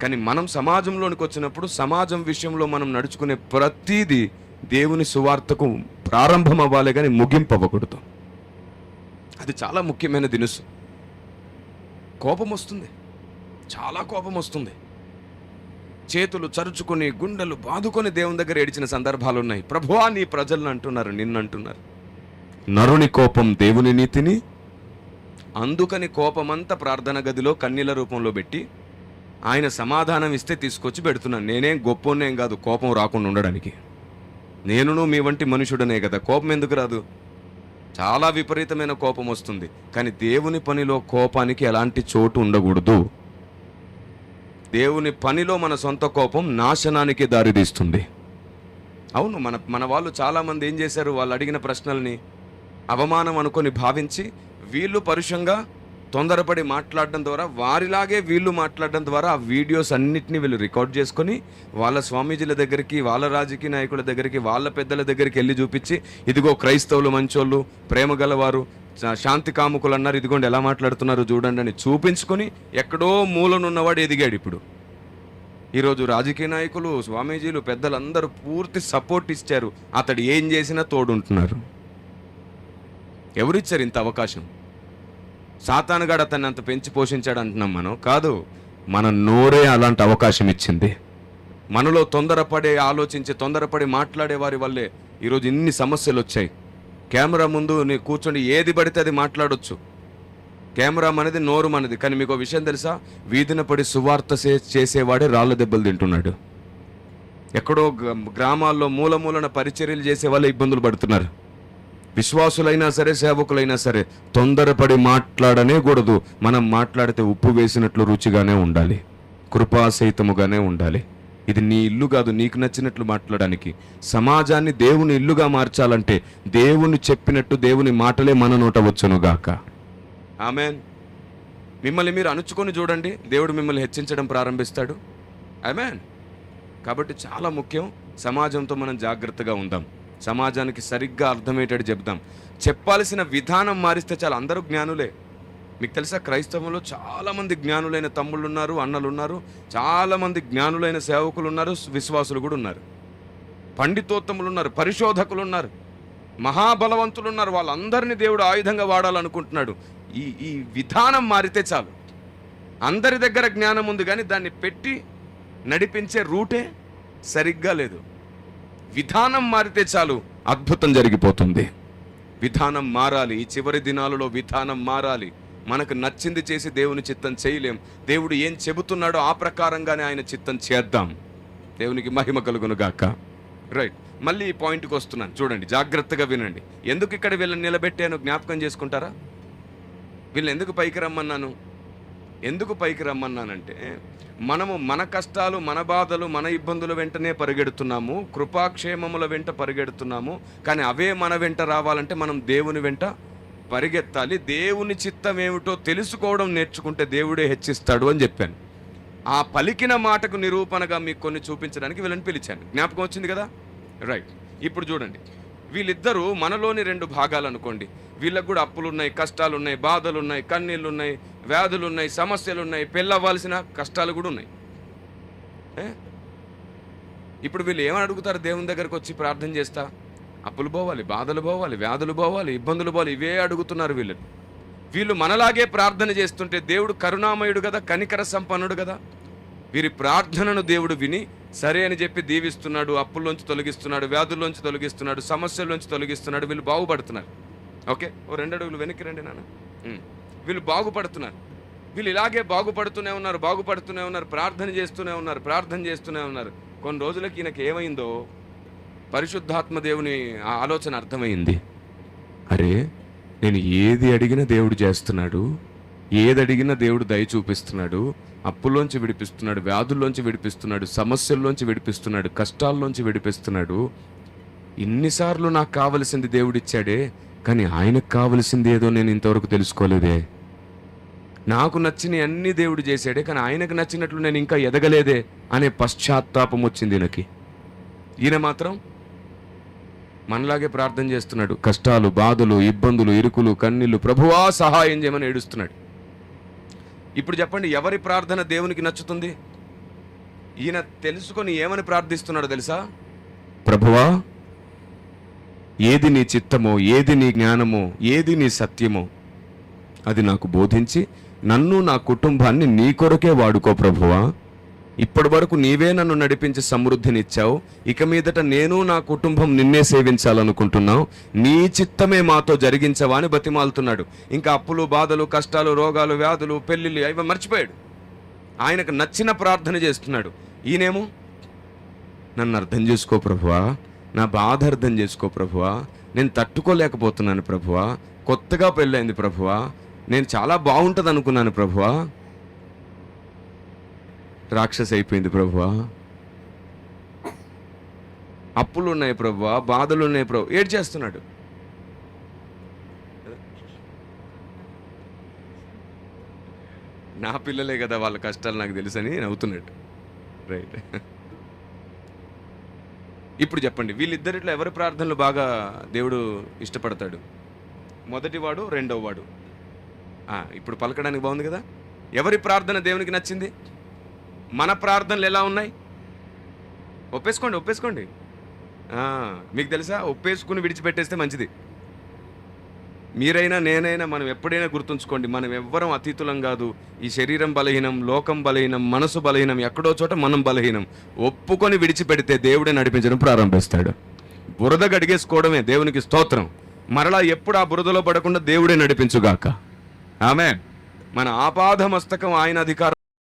కానీ మనం సమాజంలోనికి వచ్చినప్పుడు సమాజం విషయంలో మనం నడుచుకునే ప్రతిదీ దేవుని సువార్తకు ప్రారంభం అవ్వాలి కానీ ముగింపు అవ్వకూడదు. అది చాలా ముఖ్యమైన దినుసు. కోపం వస్తుంది, చాలా కోపం వస్తుంది, చేతులు చరుచుకొని గుండెలు బాదుకొని దేవుని దగ్గర ఏడిచిన సందర్భాలు ఉన్నాయి. ప్రభువా నీ ప్రజలను అంటున్నారు, నిన్నంటున్నారు. నరుని కోపం దేవుని నీతిని, అందుకని కోపమంతా ప్రార్థన గదిలో కన్నీళ్ల రూపంలో పెట్టి ఆయన సమాధానం ఇస్తే తీసుకొచ్చి పెడుతున్నాను. నేనేం గొప్పనేం కాదు కోపం రాకుండా ఉండడానికి, నేనును మీ వంటి మనుషుడనే కదా. కోపం ఎందుకు రాదు? చాలా విపరీతమైన కోపం వస్తుంది, కానీ దేవుని పనిలో కోపానికి ఎలాంటి చోటు ఉండకూడదు. దేవుని పనిలో మన సొంత కోపం నాశనానికి దారితీస్తుంది. అవును, మన వాళ్ళు చాలామంది ఏం చేశారు, వాళ్ళు అడిగిన ప్రశ్నల్ని అవమానం అనుకొని భావించి వీళ్ళు పరుషంగా తొందరపడి మాట్లాడడం ద్వారా, వారిలాగే వీళ్ళు మాట్లాడడం ద్వారా ఆ వీడియోస్ అన్నిటిని వీళ్ళు రికార్డ్ చేసుకొని వాళ్ళ స్వామీజీల దగ్గరికి, వాళ్ళ రాజకీయ నాయకుల దగ్గరికి, వాళ్ళ పెద్దల దగ్గరికి వెళ్ళి చూపించి, ఇదిగో క్రైస్తవులు మంచోళ్ళు, ప్రేమ గలవారు, శాంతి కాముకులు అన్నారు, ఇదిగోండి ఎలా మాట్లాడుతున్నారు చూడండి అని చూపించుకొని ఎక్కడో మూలనున్నవాడు ఎదిగాడు. ఇప్పుడు ఈరోజు రాజకీయ నాయకులు, స్వామీజీలు, పెద్దలందరూ పూర్తి సపోర్ట్ ఇచ్చారు. అతడు ఏం చేసినా తోడుంటున్నారు. ఎవరిచ్చారు ఇంత అవకాశం? సాతానుగాడు అతన్ని అంత పెంచి పోషించాడు అంటున్నాం మనం కాదు. మన నోరే అలాంటి అవకాశం ఇచ్చింది. మనలో తొందరపడే ఆలోచించి తొందరపడి మాట్లాడే వారి వల్లే ఈరోజు ఇన్ని సమస్యలు వచ్చాయి. కెమెరా ముందు నీ కూర్చొని ఏది పడితే అది మాట్లాడొచ్చు. కెమెరా మనది, నోరు మనది. కానీ మీకు విషయం తెలుసా? వీధిన పడి సువార్త చేసేవాడే రాళ్ళ దెబ్బలు తింటున్నాడు. ఎక్కడో గ్రామాల్లో మూలమూలన పరిచర్యలు చేసే వాళ్ళే ఇబ్బందులు పడుతున్నారు. విశ్వాసులైనా సరే, సేవకులైనా సరే తొందరపడి మాట్లాడనే కూడదు. మనం మాట్లాడితే ఉప్పు వేసినట్లు రుచిగానే ఉండాలి, కృపాసహితముగానే ఉండాలి. ఇది నీ ఇల్లు కాదు నీకు నచ్చినట్లు మాట్లాడడానికి. సమాజాన్ని దేవుని ఇల్లుగా మార్చాలంటే దేవుని చెప్పినట్టు దేవుని మాటలే మన నోట వచ్చునుగాక. ఆమేన్. మిమ్మల్ని మీరు అణుచుకొని చూడండి, దేవుడు మిమ్మల్ని హెచ్చించడం ప్రారంభిస్తాడు. ఆమేన్. కాబట్టి చాలా ముఖ్యం, సమాజంతో మనం జాగ్రత్తగా ఉందాం. సమాజానికి సరిగ్గా అర్థమయ్యేటట్టు చెప్దాం. చెప్పాల్సిన విధానం మారిస్తే చాలా. అందరూ జ్ఞానులే. మీకు తెలుసా, క్రైస్తవంలో చాలామంది జ్ఞానులైన తమ్ముళ్ళు ఉన్నారు, అన్నలు ఉన్నారు, చాలామంది జ్ఞానులైన సేవకులు ఉన్నారు, విశ్వాసులు కూడా ఉన్నారు, పండితోత్తములు ఉన్నారు, పరిశోధకులు ఉన్నారు, మహాబలవంతులు ఉన్నారు. వాళ్ళందరినీ దేవుడు ఆయుధంగా వాడాలనుకుంటున్నాడు. ఈ విధానం మారితే చాలు. అందరి దగ్గర జ్ఞానం ఉంది, కానీ దాన్ని పెట్టి నడిపించే రూటే సరిగ్గా లేదు. విధానం మారితే చాలు, అద్భుతం జరిగిపోతుంది. విధానం మారాలి. ఈ చివరి దినాలలో విధానం మారాలి. మనకు నచ్చింది చేసి దేవుని చిత్తం చేయలేం. దేవుడు ఏం చెబుతున్నాడో ఆ ప్రకారంగానే ఆయన చిత్తం చేద్దాం. దేవునికి మహిమ కలుగును గాక. రైట్, మళ్ళీ ఈ పాయింట్కి వస్తున్నాను. చూడండి, జాగ్రత్తగా వినండి. ఎందుకు ఇక్కడ వీళ్ళని నిలబెట్టాను జ్ఞాపకం చేసుకుంటారా? వీళ్ళని ఎందుకు పైకి రమ్మన్నాను? ఎందుకు పైకి రమ్మన్నానంటే, మనము మన కష్టాలు, మన బాధలు, మన ఇబ్బందుల వెంటనే పరిగెడుతున్నాము, కృపాక్షేమముల వెంట పరిగెడుతున్నాము. కానీ అవే మన వెంట రావాలంటే మనం దేవుని వెంట పరిగెత్తాలి. దేవుని చిత్తం ఏమిటో తెలుసుకోవడం నేర్చుకుంటే దేవుడే హెచ్చిస్తాడు అని చెప్పాను. ఆ పలికిన మాటకు నిరూపణగా మీకు కొన్ని చూపించడానికి వీళ్ళని పిలిచాను. జ్ఞాపకం వచ్చింది కదా? రైట్. ఇప్పుడు చూడండి, వీళ్ళిద్దరూ మనలోని రెండు భాగాలు అనుకోండి. వీళ్ళకు కూడా అప్పులు ఉన్నాయి, కష్టాలు ఉన్నాయి, బాధలు ఉన్నాయి, కన్నీళ్ళు ఉన్నాయి, వ్యాధులు ఉన్నాయి, సమస్యలు ఉన్నాయి, పెళ్ళవ్వాల్సిన కష్టాలు కూడా ఉన్నాయి. ఇప్పుడు వీళ్ళు ఏమని అడుగుతారు? దేవుని దగ్గరకు వచ్చి ప్రార్థన చేస్తా, అప్పులు పోవాలి, బాధలు పోవాలి, వ్యాధులు పోవాలి, ఇబ్బందులు పోవాలి, ఇవే అడుగుతున్నారు వీళ్ళు. వీళ్ళు మనలాగే ప్రార్థన చేస్తుంటే దేవుడు కరుణామయుడు కదా, కనికర సంపన్నుడు కదా. వీరి ప్రార్థనను దేవుడు విని సరే అని చెప్పి దీవిస్తున్నాడు, అప్పుల్లోంచి తొలగిస్తున్నాడు, వ్యాధుల్లోంచి తొలగిస్తున్నాడు, సమస్యల్లోంచి తొలగిస్తున్నాడు. వీళ్ళు బాగుపడుతున్నారు. ఓకే, ఓ 2 అడుగులు వెనక్కి రండి నాన్న. వీళ్ళు బాగుపడుతున్నారు. వీళ్ళు ఇలాగే బాగుపడుతూనే ఉన్నారు, ప్రార్థన చేస్తూనే ఉన్నారు. కొన్ని రోజులకి ఈయనకి ఏమైందో పరిశుద్ధాత్మ దేవుని ఆలోచన అర్థమైంది. అరే, నేను ఏది అడిగినా దేవుడు చేస్తున్నాడు, ఏది అడిగినా దేవుడు దయ చూపిస్తున్నాడు, అప్పుల్లోంచి విడిపిస్తున్నాడు, వ్యాధుల్లోంచి విడిపిస్తున్నాడు, సమస్యల్లోంచి విడిపిస్తున్నాడు, కష్టాల్లోంచి విడిపిస్తున్నాడు. ఇన్నిసార్లు నాకు కావలసింది దేవుడిచ్చాడే, కానీ ఆయనకు కావలసింది ఏదో నేను ఇంతవరకు తెలుసుకోలేదే. నాకు నచ్చిన అన్ని దేవుడు చేశాడే, కానీ ఆయనకు నచ్చినట్లు నేను ఇంకా ఎదగలేదే అనే పశ్చాత్తాపం వచ్చింది ఈయనకి. ఈయన మాత్రం మనలాగే ప్రార్థన చేస్తున్నాడు. కష్టాలు, బాధలు, ఇబ్బందులు, ఇరుకులు, కన్నీళ్లు, ప్రభువా సహాయం చేయమని ఏడుస్తున్నాడు. ఇప్పుడు చెప్పండి, ఎవరి ప్రార్థన దేవునికి నచ్చుతుంది? ఈయన తెలుసుకొని ఏమని ప్రార్థిస్తున్నాడో తెలుసా? ప్రభువా, ఏది నీ చిత్తమో, ఏది నీ జ్ఞానమో, ఏది నీ సత్యమో అది నాకు బోధించి నన్ను, నా కుటుంబాన్ని నీ కొరకే వాడుకో ప్రభువా. ఇప్పటి వరకు నీవే నన్ను నడిపించి సమృద్ధినిచ్చావు, ఇక మీదట నేను, నా కుటుంబం నిన్నే సేవించాలనుకుంటున్నావు, నీ చిత్తమే మాతో జరిగించవా అని బతిమాలుతున్నాడు. ఇంకా అప్పులు, బాధలు, కష్టాలు, రోగాలు, వ్యాధులు, పెళ్ళిళ్ళు అవి మర్చిపోయాడు. ఆయనకు నచ్చిన ప్రార్థన చేస్తున్నాడు. ఈయనేమో నన్ను అర్థం చేసుకో ప్రభువా, నా బాధ అర్థం చేసుకో ప్రభువా, నేను తట్టుకోలేకపోతున్నాను ప్రభువా, కొత్తగా పెళ్ళైంది ప్రభువా, నేను చాలా బాగుంటుంది అనుకున్నాను ప్రభువా, రాక్షసి అయిపోయింది ప్రభువా, అప్పులు ఉన్నాయి ప్రభువా, బాధలు ఉన్నాయి ప్రభు. ఏడ్ చేస్తున్నాడు. నా పిల్లలే కదా, వాళ్ళ కష్టాలు నాకు తెలుసని నవ్వుతున్నట్టు. రైట్. ఇప్పుడు చెప్పండి, వీళ్ళిద్దరిట్లో ఎవరి ప్రార్థనలు బాగా దేవుడు ఇష్టపడతాడు? మొదటివాడు, రెండోవాడు. ఇప్పుడు పలకడానికి బాగుంది కదా. ఎవరి ప్రార్థన దేవునికి నచ్చింది? మన ప్రార్థనలు ఎలా ఉన్నాయి? ఒప్పేసుకోండి. మీకు తెలుసా, ఒప్పేసుకుని విడిచిపెట్టేస్తే మంచిది. మీరైనా నేనైనా మనం ఎప్పుడైనా గుర్తుంచుకోండి, మనం ఎవ్వరం అతీతులం కాదు. ఈ శరీరం బలహీనం, లోకం బలహీనం, మనసు బలహీనం, ఎక్కడో చోట మనం బలహీనం. ఒప్పుకొని విడిచిపెడితే దేవుడే నడిపించడం ప్రారంభిస్తాడు. బురద గడిగేసుకోవడమే దేవునికి స్తోత్రం. మరలా ఎప్పుడు ఆ బురదలో పడకుండా దేవుడే నడిపించుగాక. ఆమేన్. మన ఆపాద మస్తకం ఆయన అధికారం